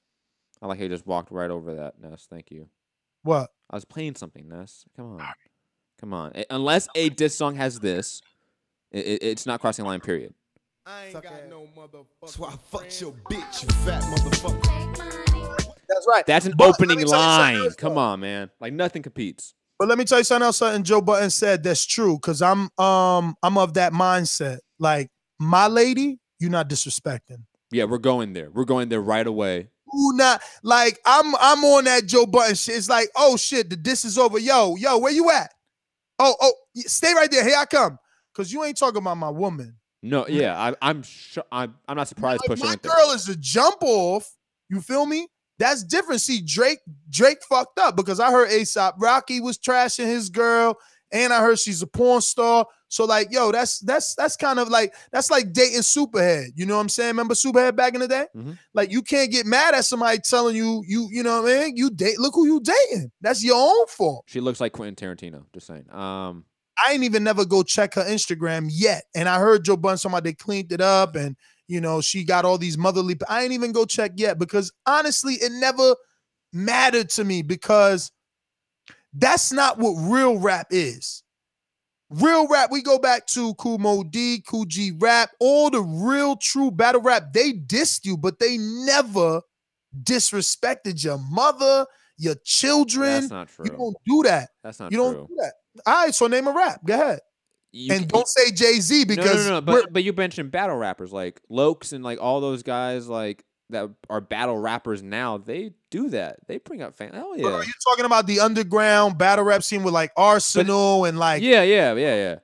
Speaker 4: I like how you just walked right over that, Ness. Thank you.
Speaker 3: What?
Speaker 4: I was playing something, Ness. Come on. Unless a diss song has this, it's not crossing the line, period.
Speaker 7: I ain't got no motherfucker. So I fucked your bitch, you fat mother.
Speaker 3: That's right.
Speaker 4: That's an opening line. Come on, man. Like, nothing competes.
Speaker 3: But let me tell you something else. Something Joe Button said that's true. Cause I'm of that mindset. Like, my lady, you're not disrespecting.
Speaker 4: Yeah, we're going there. We're going there right away.
Speaker 3: Ooh, not like I'm on that Joe Button shit. It's like, oh shit, the diss is over. Yo, where you at? Oh, stay right there. Here I come. Cause you ain't talking about my woman.
Speaker 4: No, yeah, I'm not surprised
Speaker 3: Like,
Speaker 4: Pusha
Speaker 3: my
Speaker 4: went there.
Speaker 3: girl is a jump off. You feel me? That's different. See, Drake fucked up because I heard A$AP Rocky was trashing his girl, and I heard she's a porn star. So like, yo, that's kind of like that's like dating Superhead. You know what I'm saying? Remember Superhead back in the day?
Speaker 4: Mhm.
Speaker 3: Like you can't get mad at somebody telling you know what I mean? You date. Look who you dating. That's your own fault.
Speaker 4: She looks like Quentin Tarantino. Just saying.
Speaker 3: I ain't even never go check her Instagram yet. And I heard Joe Budden talking about they cleaned it up and, you know, she got all these motherly. I ain't even go check yet because honestly, it never mattered to me because that's not what real rap is. Real rap, we go back to Kool Moe Dee, Kool G Rap, all the real true battle rap, they dissed you, but they never disrespected your mother, your children.
Speaker 4: That's not true.
Speaker 3: You don't do that.
Speaker 4: That's not
Speaker 3: You
Speaker 4: true.
Speaker 3: don't do that. All right, so name a rap. Go ahead. Don't say Jay-Z because
Speaker 4: no. But you mentioned battle rappers like Lokes and like all those guys like that are battle rappers now. They do that. They bring up fans. Hell yeah.
Speaker 3: are you talking about the underground battle rap scene with like Arsenal and like
Speaker 4: yeah.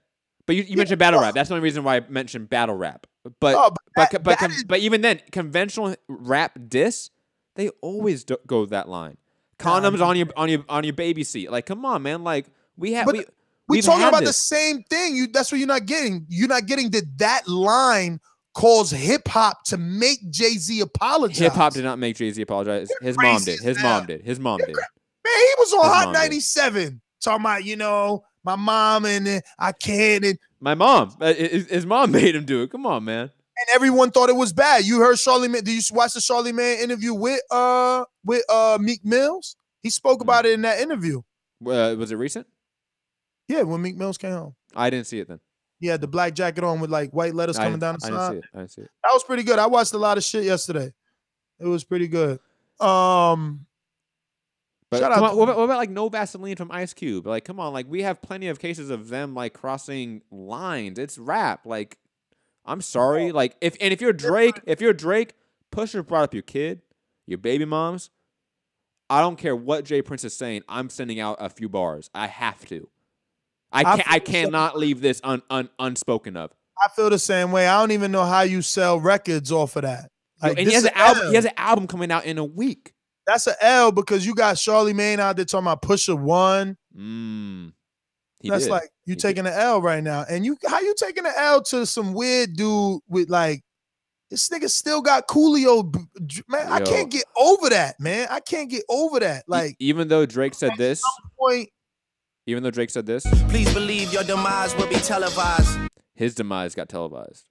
Speaker 4: But you mentioned battle rap. That's the only reason why I mentioned battle rap. But even then, conventional rap diss, they always go that line. Condoms on your baby seat. Like, come on, man. Like we
Speaker 3: talking about the same thing. That's what you're not getting. You're not getting that line calls hip hop to make Jay-Z apologize.
Speaker 4: Hip hop did not make Jay-Z apologize. His mom did. His mom did.
Speaker 3: Man, he was on Hot 97 talking about, you know, my mom and I can't. And
Speaker 4: my mom. His mom made him do it. Come on, man.
Speaker 3: And everyone thought it was bad. You heard Charlemagne. Did you watch the Charlemagne interview with Meek Mills? He spoke about it in that interview.
Speaker 4: Was it recent?
Speaker 3: Yeah, when Meek Mills came home.
Speaker 4: I didn't see it then.
Speaker 3: He had the black jacket on with like white letters coming down the side.
Speaker 4: I didn't see it.
Speaker 3: That was pretty good. I watched a lot of shit yesterday. It was pretty good. But
Speaker 4: shout out. What about like No Vaseline from Ice Cube? Like, come on, like we have plenty of cases of them like crossing lines. It's rap. Like, I'm sorry. Like, if you're Drake, Pusha brought up your kid, your baby moms. I don't care what Jay Prince is saying. I'm sending out a few bars. I have to. I cannot leave this unspoken of.
Speaker 3: I feel the same way. I don't even know how you sell records off of that. Like,
Speaker 4: and he has an album. He has an album coming out in a week.
Speaker 3: That's an L because you got Charlemagne out there talking about Pusha One. That's
Speaker 4: did.
Speaker 3: like you taking an L right now. And how you taking an L to some weird dude with like this nigga still got Coolio, man. Yo. I can't get over that, man. I can't get over that. Like
Speaker 4: even though Drake said this.
Speaker 3: Point,
Speaker 4: even though Drake said this.
Speaker 5: Please believe your demise will be televised.
Speaker 4: His demise got televised.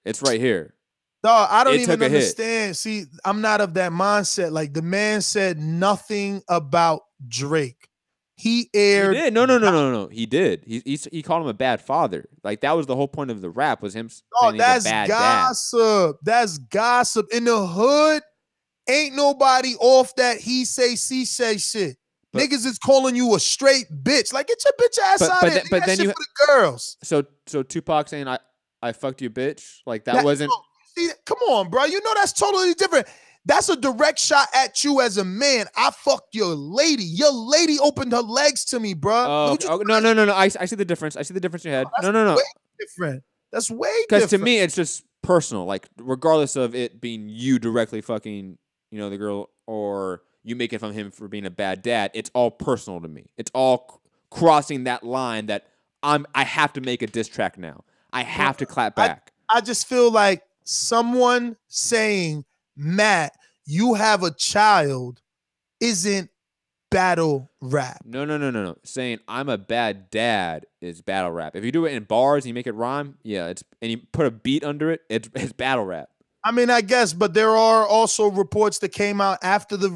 Speaker 4: It's right here.
Speaker 3: Dog, I don't even understand. See, I'm not of that mindset. Like the man said nothing about Drake. He aired.
Speaker 4: He did. No. He did. He called him a bad father. Like that was the whole point of the rap was him saying
Speaker 3: that's
Speaker 4: he's a bad
Speaker 3: gossip.
Speaker 4: Dad.
Speaker 3: That's gossip. In the hood, ain't nobody off that he say, she say shit. But, niggas is calling you a straight bitch. Like get your bitch ass out of here. But then you for the girls.
Speaker 4: So Tupac saying I fucked you, bitch. Like that wasn't.
Speaker 3: See, come on, bro. You know that's totally different. That's a direct shot at you as a man. I fucked your lady. Your lady opened her legs to me, bro.
Speaker 4: No. I see the difference. I see the difference in your head. No.
Speaker 3: Way different. That's way different.
Speaker 4: Because to me, it's just personal. Like regardless of it being you directly fucking, you know, the girl or you making fun of him for being a bad dad, it's all personal to me. It's all crossing that line that I have to make a diss track now. I have to clap back.
Speaker 3: I just feel like someone saying, Matt, you have a child isn't battle rap.
Speaker 4: No. Saying I'm a bad dad is battle rap. If you do it in bars and you make it rhyme, yeah, and you put a beat under it, it's battle rap.
Speaker 3: I mean, I guess, but there are also reports that came out after the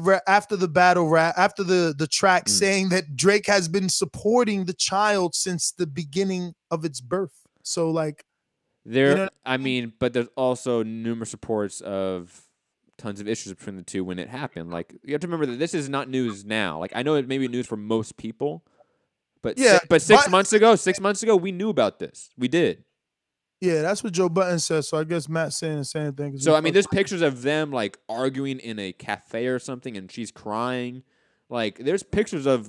Speaker 3: battle rap, after the track saying that Drake has been supporting the child since the beginning of its birth. So like
Speaker 4: I mean, but there's also numerous reports of tons of issues between the two when it happened. Like you have to remember that this is not news now. Like I know it may be news for most people, but
Speaker 3: yeah,
Speaker 4: but 6 months ago, we knew about this. We did.
Speaker 3: Yeah, that's what Joe Budden says. So I guess Matt's saying the same thing.
Speaker 4: So I mean, there's pictures of them like arguing in a cafe or something, and she's crying. Like there's pictures of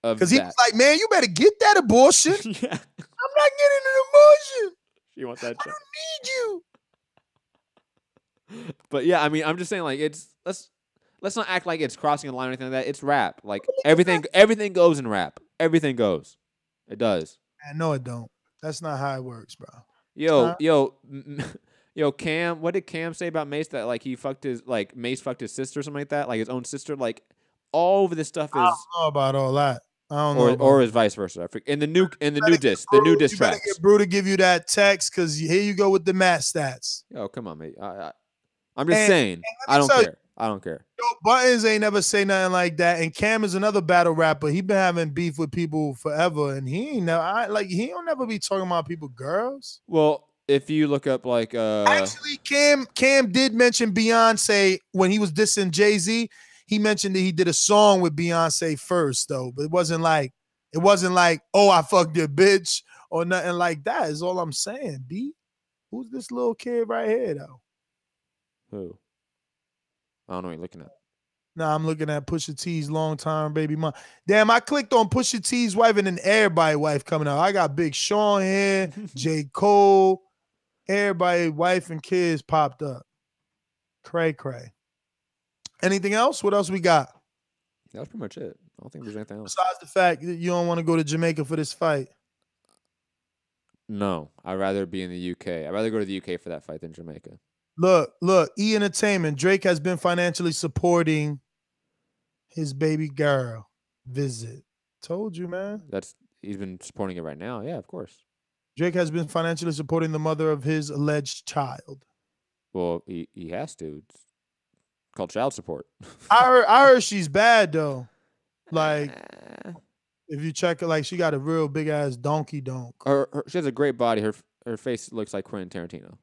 Speaker 3: because he was like, "Man, you better get that abortion."
Speaker 4: Yeah.
Speaker 3: I'm not getting an abortion.
Speaker 4: She wants that.
Speaker 3: I don't need you.
Speaker 4: But yeah, I mean, I'm just saying, like, let's not act like it's crossing a line or anything like that. It's rap. Like everything goes in rap. Everything goes. It does.
Speaker 3: No, it don't. That's not how it works, bro.
Speaker 4: Yo, Cam. What did Cam say about Mace? That like Mace fucked his sister or something like that. Like his own sister. Like all of this stuff is.
Speaker 3: I don't know about all that. I don't know.
Speaker 4: Or is vice versa. In the new diss tracks.
Speaker 3: You better get Brew to give you that text because here you go with the math stats.
Speaker 4: Yo, come on, mate. I'm just saying. I don't care. I don't care.
Speaker 3: Yo, Buttons ain't never say nothing like that. And Cam is another battle rapper. He been having beef with people forever, and he ain't never. He don't never be talking about people girls.
Speaker 4: Well, if you look up like
Speaker 3: actually, Cam did mention Beyonce when he was dissing Jay-Z. He mentioned that he did a song with Beyonce first, though, but it wasn't like, oh, I fucked your bitch or nothing like that. Is all I'm saying. B, who's this little kid right here, though?
Speaker 4: Who? I don't know what you're looking at.
Speaker 3: Nah, I'm looking at Pusha T's long-time baby mom. Damn, I clicked on Pusha T's wife and then everybody wife coming out. I got Big Sean here, J. Cole, everybody wife and kids popped up. Cray. Anything else? What else we got?
Speaker 4: That was pretty much it. I don't think there's anything else.
Speaker 3: Besides the fact that you don't want to go to Jamaica for this fight.
Speaker 4: No, I'd rather be in the UK. I'd rather go to the UK for that fight than Jamaica.
Speaker 3: Look, E! Entertainment. Drake has been financially supporting his baby girl visit. Told you, man.
Speaker 4: He's been supporting it right now. Yeah, of course.
Speaker 3: Drake has been financially supporting the mother of his alleged child.
Speaker 4: Well, he has to. It's called child support.
Speaker 3: I heard she's bad though. Like, if you check her, like she got a real big ass donkey donk.
Speaker 4: She has a great body. Her face looks like Quentin Tarantino.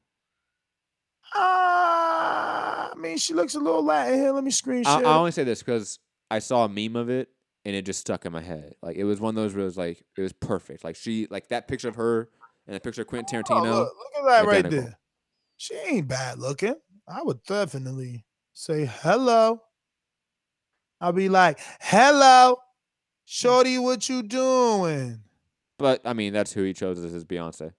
Speaker 3: I mean, she looks a little Latin here. Let me screenshot.
Speaker 4: I only say this because I saw a meme of it and it just stuck in my head. Like it was one of those where it was like it was perfect. Like that picture of her and a picture of Quentin Tarantino.
Speaker 3: Look at that right there. She ain't bad looking. I would definitely say hello. I'll be like, hello, shorty, what you doing?
Speaker 4: But I mean, that's who he chose as his Beyonce.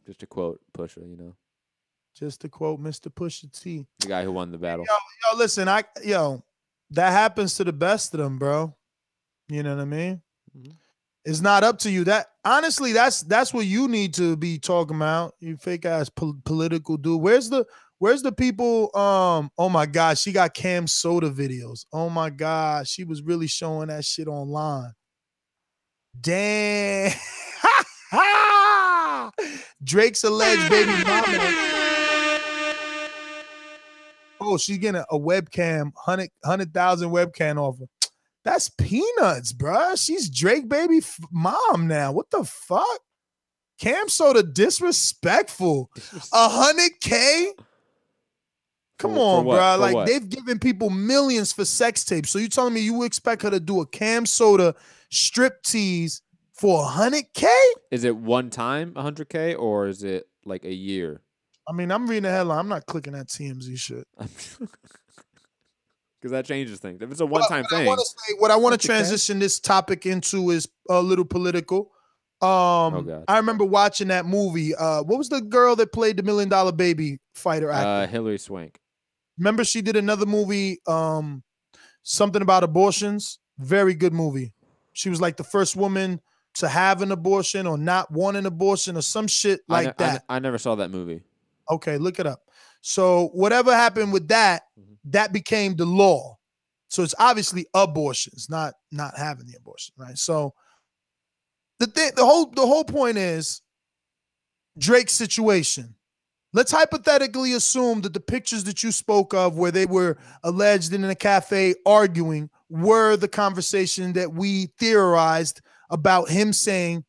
Speaker 4: Just to quote Pusha, you know.
Speaker 3: Just to quote Mr. Pusha T.
Speaker 4: The guy who won the battle.
Speaker 3: Yo, listen, that happens to the best of them, bro. You know what I mean? Mm-hmm. It's not up to you. That honestly, that's what you need to be talking about. You fake ass political dude. Where's the people? Oh my God, she got Cam Soda videos. Oh my God, she was really showing that shit online. Damn. Drake's alleged baby mama. Oh, she's getting a webcam, 100,000 webcam offer. That's peanuts, bruh. She's Drake baby mom now. What the fuck? Cam Soda disrespectful. 100K? Come on, bruh. Like they've given people millions for sex tapes. So you telling me you would expect her to do a Cam Soda strip tease for 100K?
Speaker 4: Is it one time 100K or is it like a year?
Speaker 3: I mean, I'm reading the headline. I'm not clicking that TMZ shit.
Speaker 4: Because that changes things. If it's a one-time thing.
Speaker 3: What I want to transition this topic into is a little political.
Speaker 4: God.
Speaker 3: I remember watching that movie. What was the girl that played the $1 Million Baby fighter actor?
Speaker 4: Hilary Swank.
Speaker 3: Remember she did another movie, something about abortions? Very good movie. She was like the first woman to have an abortion or not want an abortion or some shit like that.
Speaker 4: I never saw that movie.
Speaker 3: Okay, look it up. So whatever happened with that, that became the law. So it's obviously abortions, not having the abortion, right? So the whole point is Drake's situation. Let's hypothetically assume that the pictures that you spoke of where they were alleged in a cafe arguing were the conversation that we theorized about him saying,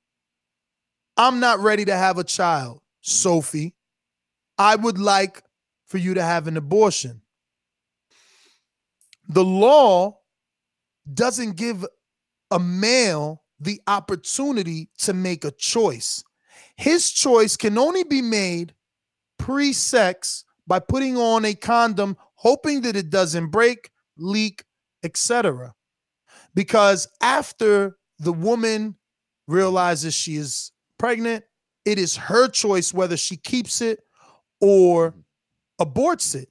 Speaker 3: I'm not ready to have a child, Sophie. I would like for you to have an abortion. The law doesn't give a male the opportunity to make a choice. His choice can only be made pre-sex by putting on a condom, hoping that it doesn't break, leak, etc. Because after the woman realizes she is pregnant, It is her choice whether she keeps it or aborts it.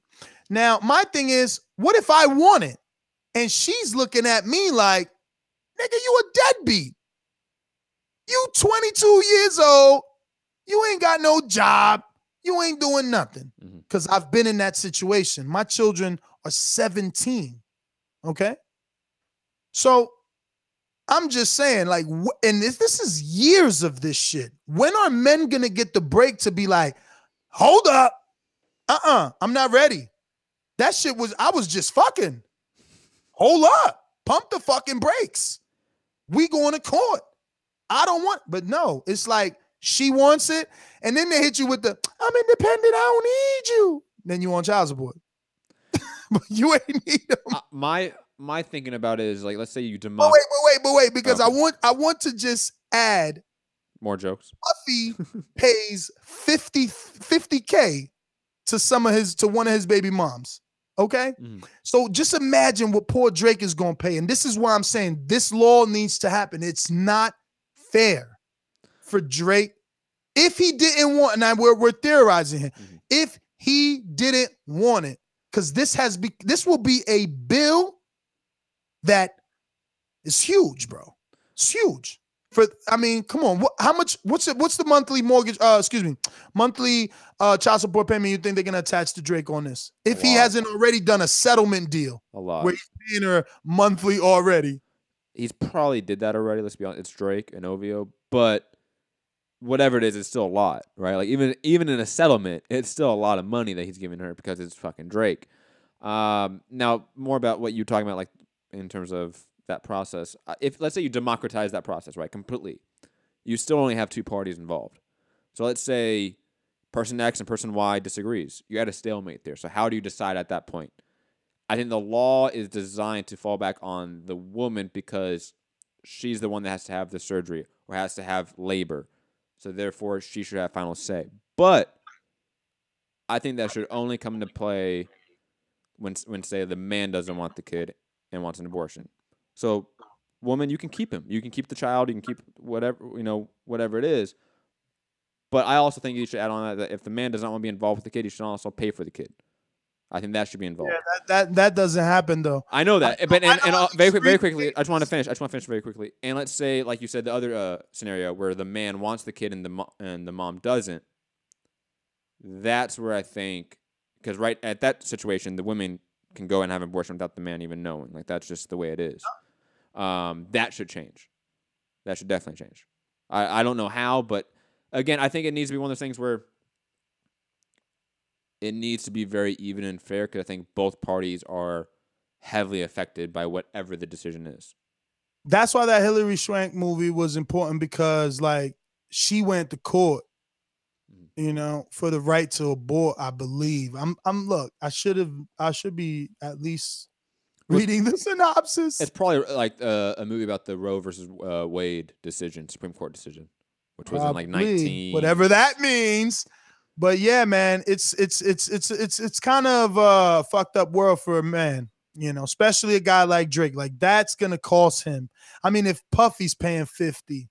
Speaker 3: Now, my thing is, what if I want it? And she's looking at me like, nigga, you a deadbeat. You 22 years old. You ain't got no job. You ain't doing nothing. Because I've been in that situation. My children are 17. Okay? So I'm just saying, like, and this is years of this shit. When are men going to get the break to be like, hold up. I'm not ready. That shit I was just fucking. Hold up. Pump the fucking brakes. We going to court. I don't want, but no, it's like she wants it. And then they hit you with the, I'm independent. I don't need you. Then you on child support. But you ain't need them.
Speaker 4: My thinking about it is like, let's say you
Speaker 3: But wait, because I want to just add
Speaker 4: more jokes.
Speaker 3: Puffy pays 50K to one of his baby moms. Okay? So just imagine what poor Drake is going to pay. And this is why I'm saying this law needs to happen. It's not fair for Drake. If he didn't want, and we're theorizing here, if he didn't want it, because this will be a bill that is huge, bro. It's huge. Come on. What's the monthly mortgage? Monthly child support payment you think they're gonna attach to Drake on this? If he hasn't already done a settlement deal,
Speaker 4: a lot,
Speaker 3: where he's paying her monthly already.
Speaker 4: He's probably did that already. Let's be honest. It's Drake and OVO, but whatever it is, it's still a lot, right? Like even in a settlement, it's still a lot of money that he's giving her because it's fucking Drake. Now more about what you're talking about, like in terms of that process. If let's say you democratize that process, right, completely, you still only have two parties involved. So let's say person X and person Y disagrees. You had a stalemate there. So how do you decide at that point? I think the law is designed to fall back on the woman because she's the one that has to have the surgery or has to have labor. So therefore, she should have final say. But I think that should only come into play when say the man doesn't want the kid and wants an abortion. So, woman, you can keep him. You can keep the child. You can keep whatever it is. But I also think you should add on that if the man does not want to be involved with the kid, you should also pay for the kid. I think that should be involved.
Speaker 3: Yeah, that doesn't happen though.
Speaker 4: I know that, but very quickly, I just want to finish very quickly. And let's say, like you said, the other scenario where the man wants the kid and the mom doesn't. That's where I think, because right at that situation, the women can go and have an abortion without the man even knowing. Like that's just the way it is. That should change. That should definitely change. I don't know how, but again, I think it needs to be one of those things where it needs to be very even and fair because I think both parties are heavily affected by whatever the decision is.
Speaker 3: That's why that Hillary Swank movie was important because, like, she went to court, for the right to abort. I believe. Look, I should be at least reading the synopsis.
Speaker 4: It's probably like a movie about the Roe versus Wade decision, Supreme Court decision, which was in like 19
Speaker 3: whatever that means. But yeah, man, it's kind of a fucked up world for a man, especially a guy like Drake. Like that's gonna cost him. I mean, if Puffy's paying 50,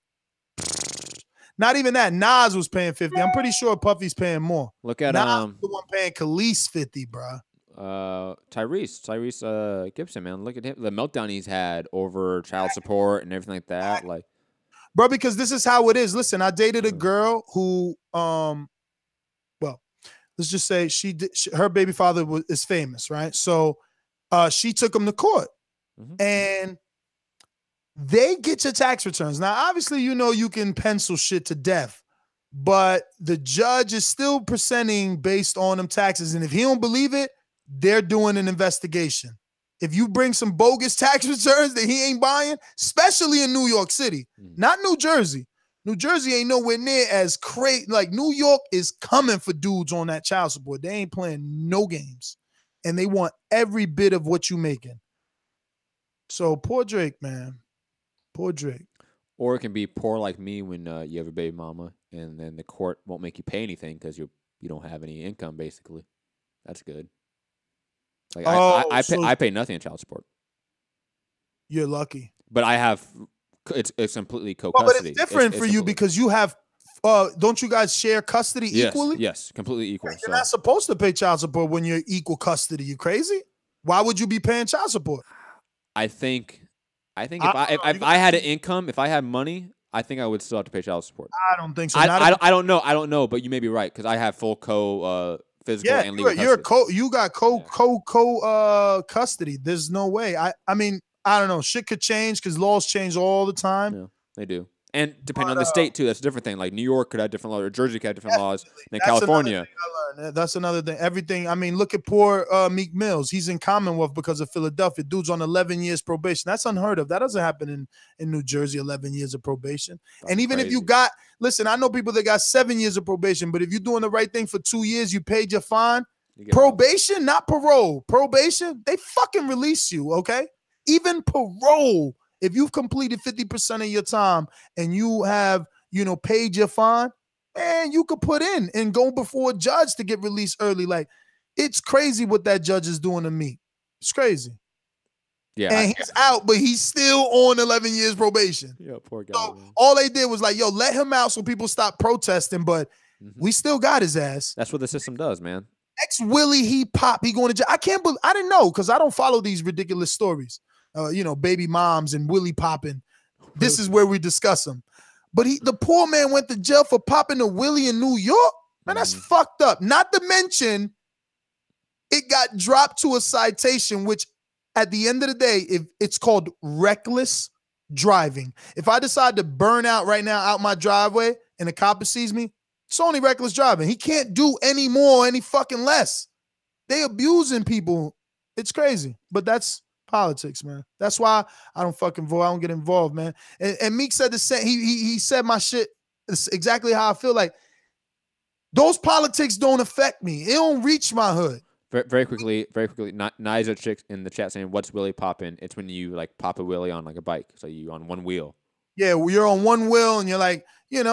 Speaker 3: not even that. Nas was paying 50. I'm pretty sure Puffy's paying more.
Speaker 4: Look at
Speaker 3: Nas the one paying Khalees 50, bro.
Speaker 4: Tyrese Gibson, man. Look at him. The meltdown he's had over child support and everything like that. Like,
Speaker 3: bro, because this is how it is. Listen, I dated a girl who let's just say her baby father is famous, right? So she took him to court and they get your tax returns. Now, obviously, you can pencil shit to death, but the judge is still presenting based on them taxes. And if he don't believe it, they're doing an investigation. If you bring some bogus tax returns that he ain't buying, especially in New York City, not New Jersey. New Jersey ain't nowhere near as crazy. Like New York is coming for dudes on that child support. They ain't playing no games. And they want every bit of what you making. So poor Drake, man. Poor Drake.
Speaker 4: Or it can be poor like me when you have a baby mama and then the court won't make you pay anything because you don't have any income, basically. That's good. Like I pay nothing in child support.
Speaker 3: You're lucky.
Speaker 4: But I have it's completely co-custody.
Speaker 3: But it's different for you because you have don't you guys share custody equally?
Speaker 4: Yes, completely equal.
Speaker 3: You're not supposed to pay child support when you're equal custody. You crazy? Why would you be paying child support?
Speaker 4: I think if I had an income, if I had money, I think I would still have to pay child support.
Speaker 3: I don't think so.
Speaker 4: I don't know. I don't know, but you may be right because I have full physical and legal custody.
Speaker 3: You got custody. There's no way. I mean, I don't know. Shit could change because laws change all the time.
Speaker 4: Yeah, they do. And depending on the state, too, that's a different thing. Like New York could have different laws, or Jersey could have different laws than California.
Speaker 3: That's another thing. Everything. I mean, look at poor Meek Mills. He's in Commonwealth because of Philadelphia. Dude's on 11 years probation. That's unheard of. That doesn't happen in New Jersey, 11 years of probation. That's and even crazy. If you got, listen, I know people that got 7 years of probation, but if you're doing the right thing for 2 years, you paid your fine. Probation, not parole. Probation, they fucking release you, okay? Even parole. If you've completed 50% of your time and you have, paid your fine, man, you could put in and go before a judge to get released early. Like, it's crazy what that judge is doing to me. It's crazy.
Speaker 4: Yeah.
Speaker 3: And he's out, but he's still on 11 years probation.
Speaker 4: Yeah, poor guy.
Speaker 3: So all they did was like, yo, let him out so people stop protesting, but we still got his ass.
Speaker 4: That's what the system does, man.
Speaker 3: Willie, he going to jail. I can't believe, I didn't know because I don't follow these ridiculous stories. Baby moms and Willie popping. This is where we discuss them. But the poor man went to jail for popping a Willie in New York. Man, that's fucked up. Not to mention, it got dropped to a citation, which at the end of the day, if it's called reckless driving. If I decide to burn out right now out my driveway and the cop sees me, it's only reckless driving. He can't do any more, any fucking less. They abusing people. It's crazy. But that's politics, man. That's why I don't fucking vote. I don't get involved, man. And Meek said the same. He said my shit is exactly how I feel. Like, those politics don't affect me. It don't reach my hood.
Speaker 4: Very quickly. Niza chick in the chat saying, "What's Willie popping?" It's when you like pop a Willie on like a bike, so you on one wheel.
Speaker 3: Yeah, well, you're on one wheel and you're like,
Speaker 4: it's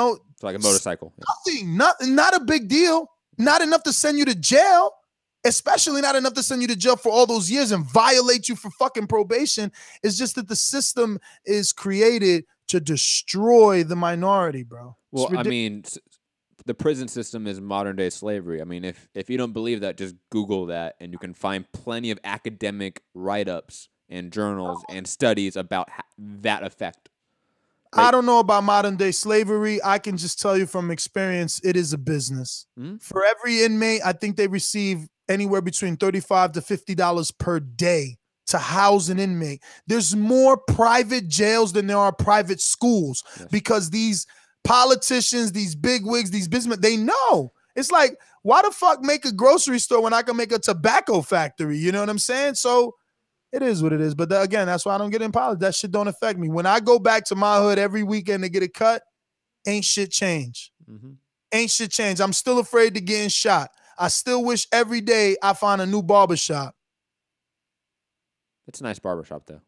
Speaker 4: like a motorcycle.
Speaker 3: Nothing, not a big deal. Not enough to send you to jail. Especially not enough to send you to jail for all those years and violate you for fucking probation. It's just that the system is created to destroy the minority, bro.
Speaker 4: Well, I mean, the prison system is modern day slavery. I mean, if you don't believe that, just Google that, and you can find plenty of academic write-ups and journals and studies about that effect.
Speaker 3: I don't know about modern day slavery. I can just tell you from experience, it is a business. For every inmate, I think they receive anywhere between $35 to $50 per day to house an inmate. There's more private jails than there are private schools because these politicians, these bigwigs, these businessmen, they know. It's like, why the fuck make a grocery store when I can make a tobacco factory? You know what I'm saying? So it is what it is. But again, that's why I don't get in politics. That shit don't affect me. When I go back to my hood every weekend to get a cut, ain't shit change. Ain't shit change. I'm still afraid to getting shot. I still wish every day I find a new barbershop.
Speaker 4: It's a nice barbershop, though.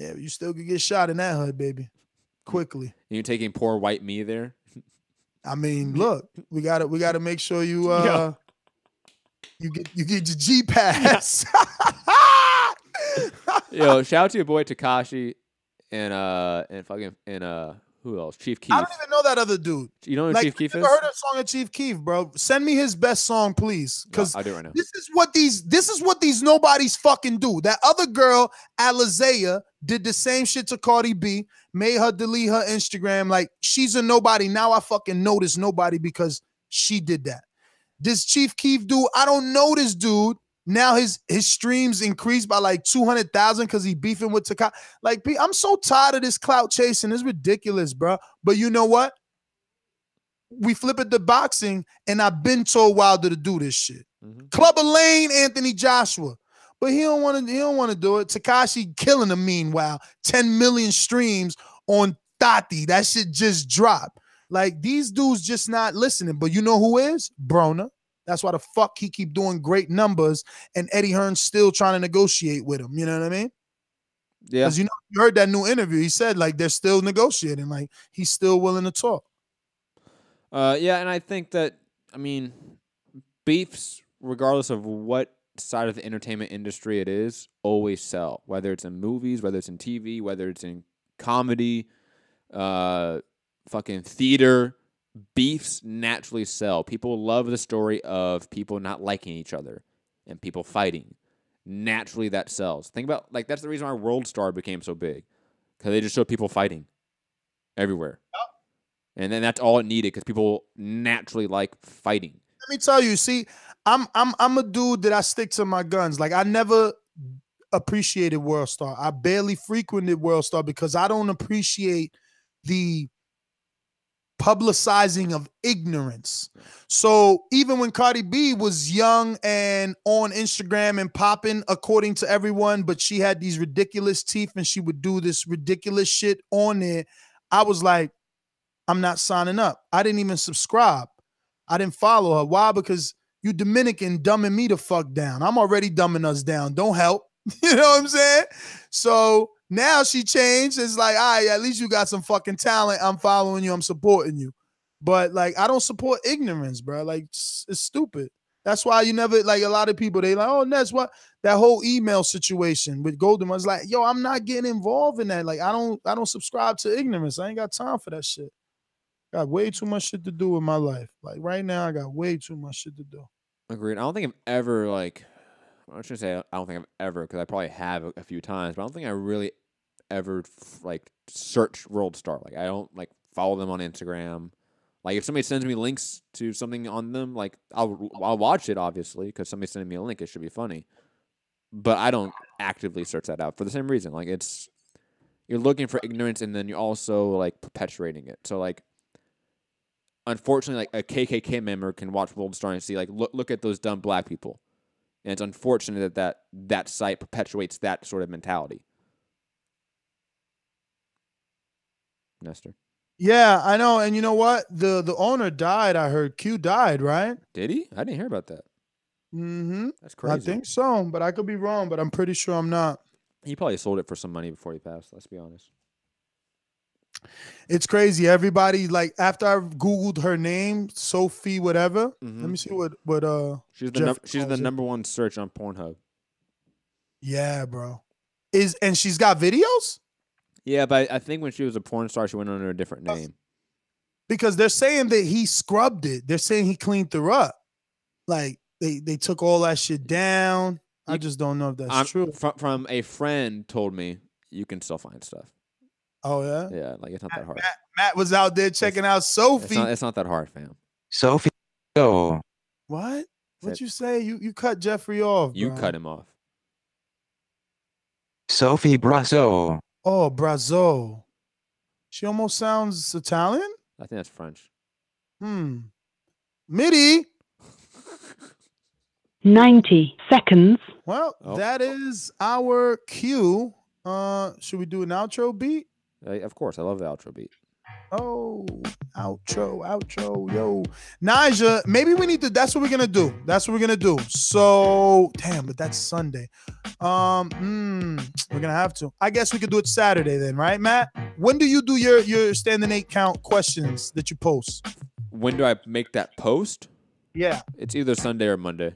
Speaker 3: Yeah, you still could get shot in that hood, baby. Quickly.
Speaker 4: You're taking poor white me there?
Speaker 3: I mean, look, we gotta make sure you you get your G pass.
Speaker 4: Yo, shout out to your boy Tekashi and who else? Chief Keef.
Speaker 3: I don't even know that other dude.
Speaker 4: You know who Chief Keef is?
Speaker 3: I've never heard a song of Chief Keef, bro. Send me his best song, please. Because
Speaker 4: I'll do it right now.
Speaker 3: This is what these nobodies fucking do. That other girl, Alizaya, did the same shit to Cardi B, made her delete her Instagram. Like, she's a nobody. Now I fucking know this nobody because she did that. This Chief Keef dude, I don't know this dude. Now his streams increased by like 200,000 because he beefing with Tekashi. Like, I'm so tired of this clout chasing. It's ridiculous, bro. But you know what? We flip it to boxing, and I've been told Wilder to do this shit. Clubber Lane, Anthony Joshua. But he don't want to do it. Tekashi killing him meanwhile. 10 million streams on Thati. That shit just dropped. Like, these dudes just not listening. But you know who is? Broner. That's why the fuck he keep doing great numbers and Eddie Hearn's still trying to negotiate with him. You know what I mean?
Speaker 4: Yeah.
Speaker 3: Because you heard that new interview. He said, like, they're still negotiating. Like, he's still willing to talk.
Speaker 4: Yeah, and I think that, I mean, beefs, regardless of what side of the entertainment industry it is, always sell. Whether it's in movies, whether it's in TV, whether it's in comedy, fucking theater. beefs naturally sell. People love the story of people not liking each other and people fighting. Naturally, that sells. Think about, like, that's the reason why World Star became so big, because they just showed people fighting everywhere. And then that's all it needed, because people naturally like fighting.
Speaker 3: Let me tell you, see, I'm a dude that I stick to my guns. Like, I never appreciated World Star. I barely frequented World Star because I don't appreciate the publicizing of ignorance. So even when Cardi B was young and on Instagram and popping according to everyone, but she had these ridiculous teeth and she would do this ridiculous shit on there, I was like, I'm not signing up. I didn't even subscribe. I didn't follow her. Why? Because you Dominican dumbing me the fuck down. I'm already dumbing us down. Don't help. You know what I'm saying? So now she changed. It's like, all right, at least you got some fucking talent. I'm following you. I'm supporting you. But like, I don't support ignorance, bro. Like, it's stupid. That's why you never, like, a lot of people, they like, oh, that's what, that whole email situation with Golden was like, yo, I'm not getting involved in that. Like, I don't subscribe to ignorance. I ain't got time for that shit. Got way too much shit to do with my life. Like, right now, I got way too much shit to do.
Speaker 4: Agreed. I don't think I've ever, like, I shouldn't say I don't think I've ever, because I probably have a few times, but I don't think I really ever, like, search World Star. Like, I don't, like, follow them on Instagram. Like, if somebody sends me links to something on them, like, I'll watch it, obviously, because somebody's sending me a link. It should be funny. But I don't actively search that out for the same reason. Like, it's, you're looking for ignorance, and then you're also, like, perpetuating it. So, like, unfortunately, like, a KKK member can watch World Star and see, like, look at those dumb black people. And it's unfortunate that site perpetuates that sort of mentality. Nestor?
Speaker 3: Yeah, I know. And you know what? The owner died, I heard. Q died, right?
Speaker 4: Did he? I didn't hear about that.
Speaker 3: Mm-hmm.
Speaker 4: That's crazy.
Speaker 3: I think so, but I could be wrong, but I'm pretty sure I'm not.
Speaker 4: He probably sold it for some money before he passed, let's be honest.
Speaker 3: It's crazy. Everybody, like, after I Googled her name, Sophie whatever, let me see what
Speaker 4: she's
Speaker 3: it.
Speaker 4: the number one search on Pornhub.
Speaker 3: Yeah, bro. And she's got videos?
Speaker 4: Yeah, but I think when she was a porn star, she went under a different name.
Speaker 3: Because they're saying that he scrubbed it. They're saying he cleaned her up. Like, they took all that shit down. I just don't know if that's true.
Speaker 4: From a friend told me you can still find stuff.
Speaker 3: Oh, yeah?
Speaker 4: Yeah, like, it's not that hard.
Speaker 3: Matt was out there checking out Sophie.
Speaker 4: It's not that hard, fam.
Speaker 8: Sophie. Oh.
Speaker 3: What? What'd you say? You cut Jeffrey off, bro.
Speaker 4: You cut him off.
Speaker 8: Sophie Brazo.
Speaker 3: Oh, Brazo. She almost sounds Italian?
Speaker 4: I think that's French.
Speaker 3: Midi.
Speaker 9: 90 seconds.
Speaker 3: Well, that is our cue. Should we do an outro beat?
Speaker 4: Of course, I love the outro beat.
Speaker 3: Oh, outro, yo. Naja, maybe we need to, that's what we're gonna do. So, damn, but that's Sunday. We're gonna have to. I guess we could do it Saturday then, right, Matt? When do you do your standing 8 count questions that you post?
Speaker 4: When do I make that post?
Speaker 3: Yeah.
Speaker 4: It's either Sunday or Monday.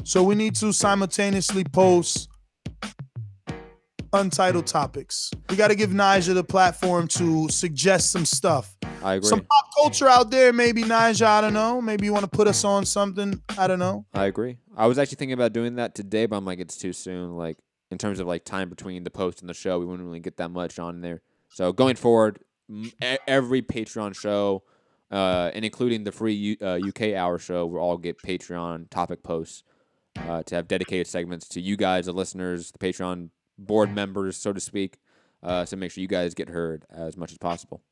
Speaker 3: So we need to simultaneously post Untitled topics. We got to give Naja the platform to suggest some stuff.
Speaker 4: I agree.
Speaker 3: Some pop culture out there, maybe, Naja, I don't know. Maybe you want to put us on something. I don't know.
Speaker 4: I agree. I was actually thinking about doing that today, but I'm like, it's too soon. Like, in terms of, like, time between the post and the show, we wouldn't really get that much on there. So going forward, every Patreon show, and including the free UK hour show, we'll all get Patreon topic posts to have dedicated segments to you guys, the listeners, the Patreon board members, so to speak, so make sure you guys get heard as much as possible.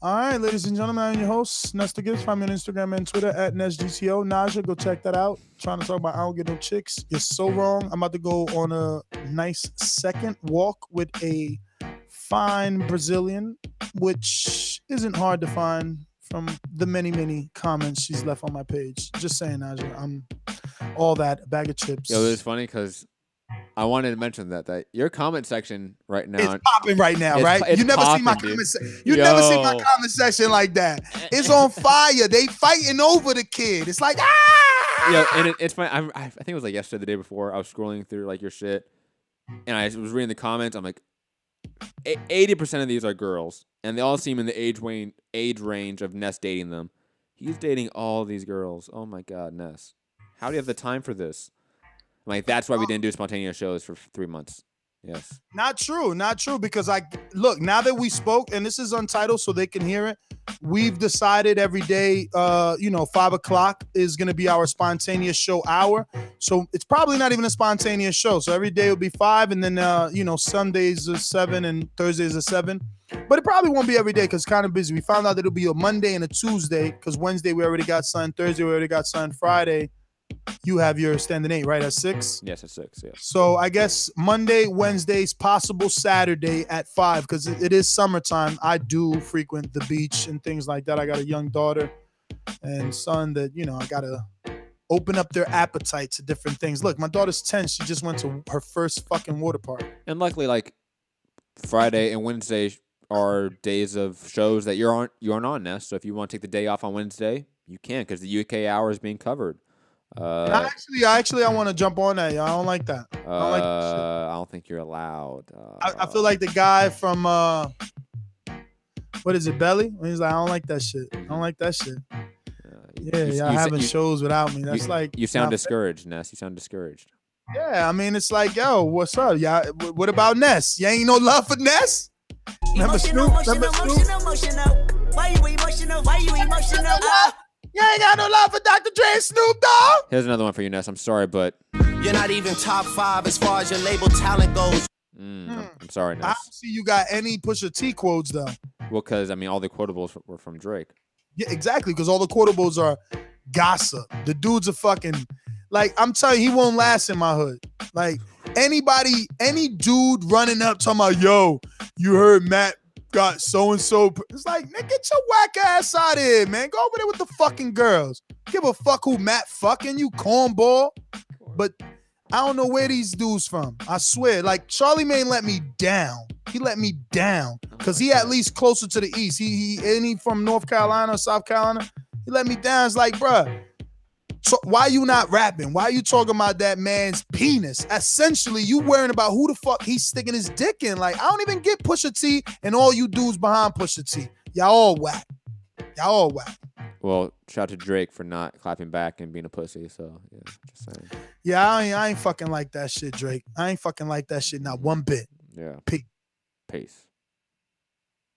Speaker 3: All right, ladies and gentlemen, I'm your host, Nestor Gibbs. Find me on Instagram and Twitter at NesGTO. Naja, go check that out. Trying to talk about I don't get no chicks. You're so wrong. I'm about to go on a nice second walk with a fine Brazilian, which isn't hard to find from the many comments she's left on my page. Just saying, Naja, I'm all that, a bag of chips.
Speaker 4: Yo, it's funny because I wanted to mention that your comment section right now
Speaker 3: is popping right now, right? You never see my comment section. You never see my comment section like that. It's on fire. They fighting over the kid. It's like, ah!
Speaker 4: Yeah, and it's funny. I think it was like yesterday, the day before. I was scrolling through like your shit, and I was reading the comments. I'm like, 80% of these are girls, and they all seem in the age range of Ness dating them. He's dating all these girls. Oh my God, Ness. How do you have the time for this? Like, that's why we didn't do spontaneous shows for 3 months. Yes.
Speaker 3: Not true. Because look, now that we spoke, and this is Untitled so they can hear it, we've decided every day, 5 o'clock is going to be our spontaneous show hour. So it's probably not even a spontaneous show. So every day will be 5, and then, Sundays are 7 and Thursdays are 7. But it probably won't be every day because it's kind of busy. We found out that it'll be a Monday and a Tuesday because Wednesday we already got sun. Thursday we already got sun. Friday, you have your standing 8, right? At 6?
Speaker 4: Yes, at 6, yes.
Speaker 3: So I guess Monday, Wednesdays, possible Saturday at 5 because it is summertime. I do frequent the beach and things like that. I got a young daughter and son that, I got to open up their appetite to different things. Look, my daughter's 10. She just went to her first fucking water park.
Speaker 4: And luckily, like, Friday and Wednesday are days of shows that you aren't on, Ness. So if you want to take the day off on Wednesday, you can because the UK hour is being covered.
Speaker 3: I want to jump on that. I don't like that. I don't like that shit.
Speaker 4: I don't think you're allowed.
Speaker 3: I feel like the guy from what is it, Belly? When he's like, I don't like that shit. I don't like that shit. Y'all having shows without me. That's
Speaker 4: you sound discouraged, Ness. You sound discouraged.
Speaker 3: Yeah, I mean, it's like, yo, what's up? Yeah, what about Ness? You ain't no love for Ness? Remember Snoop? Why you emotional? You ain't got no love for Dr. Dre and Snoop Dogg?
Speaker 4: Here's another one for you, Ness. I'm sorry, but
Speaker 5: you're not even top 5 as far as your label talent goes.
Speaker 4: I'm sorry, Ness.
Speaker 3: I don't see you got any Pusha T quotes, though.
Speaker 4: Well, because, all the quotables were from Drake.
Speaker 3: Yeah, exactly, because all the quotables are gossip. The dude's a fucking, like, I'm telling you, he won't last in my hood. Like, any dude running up talking about, yo, you heard Matt got so-and-so. It's like, nigga, get your whack ass out of here, man. Go over there with the fucking girls. Give a fuck who Matt fucking, you cornball. But I don't know where these dudes from. I swear. Like, Charlie Maine let me down. He let me down. Because he at least closer to the east. He from North Carolina or South Carolina. He let me down. It's like, bruh, so why you not rapping? Why you talking about that man's penis? Essentially, you worrying about who the fuck he's sticking his dick in. Like, I don't even get Pusha T and all you dudes behind Pusha T. Y'all all whack.
Speaker 4: Well, shout out to Drake for not clapping back and being a pussy. So, yeah, just saying.
Speaker 3: Yeah, I ain't fucking like that shit, Drake. I ain't fucking like that shit not one bit.
Speaker 4: Yeah.
Speaker 3: Peace.
Speaker 4: Peace.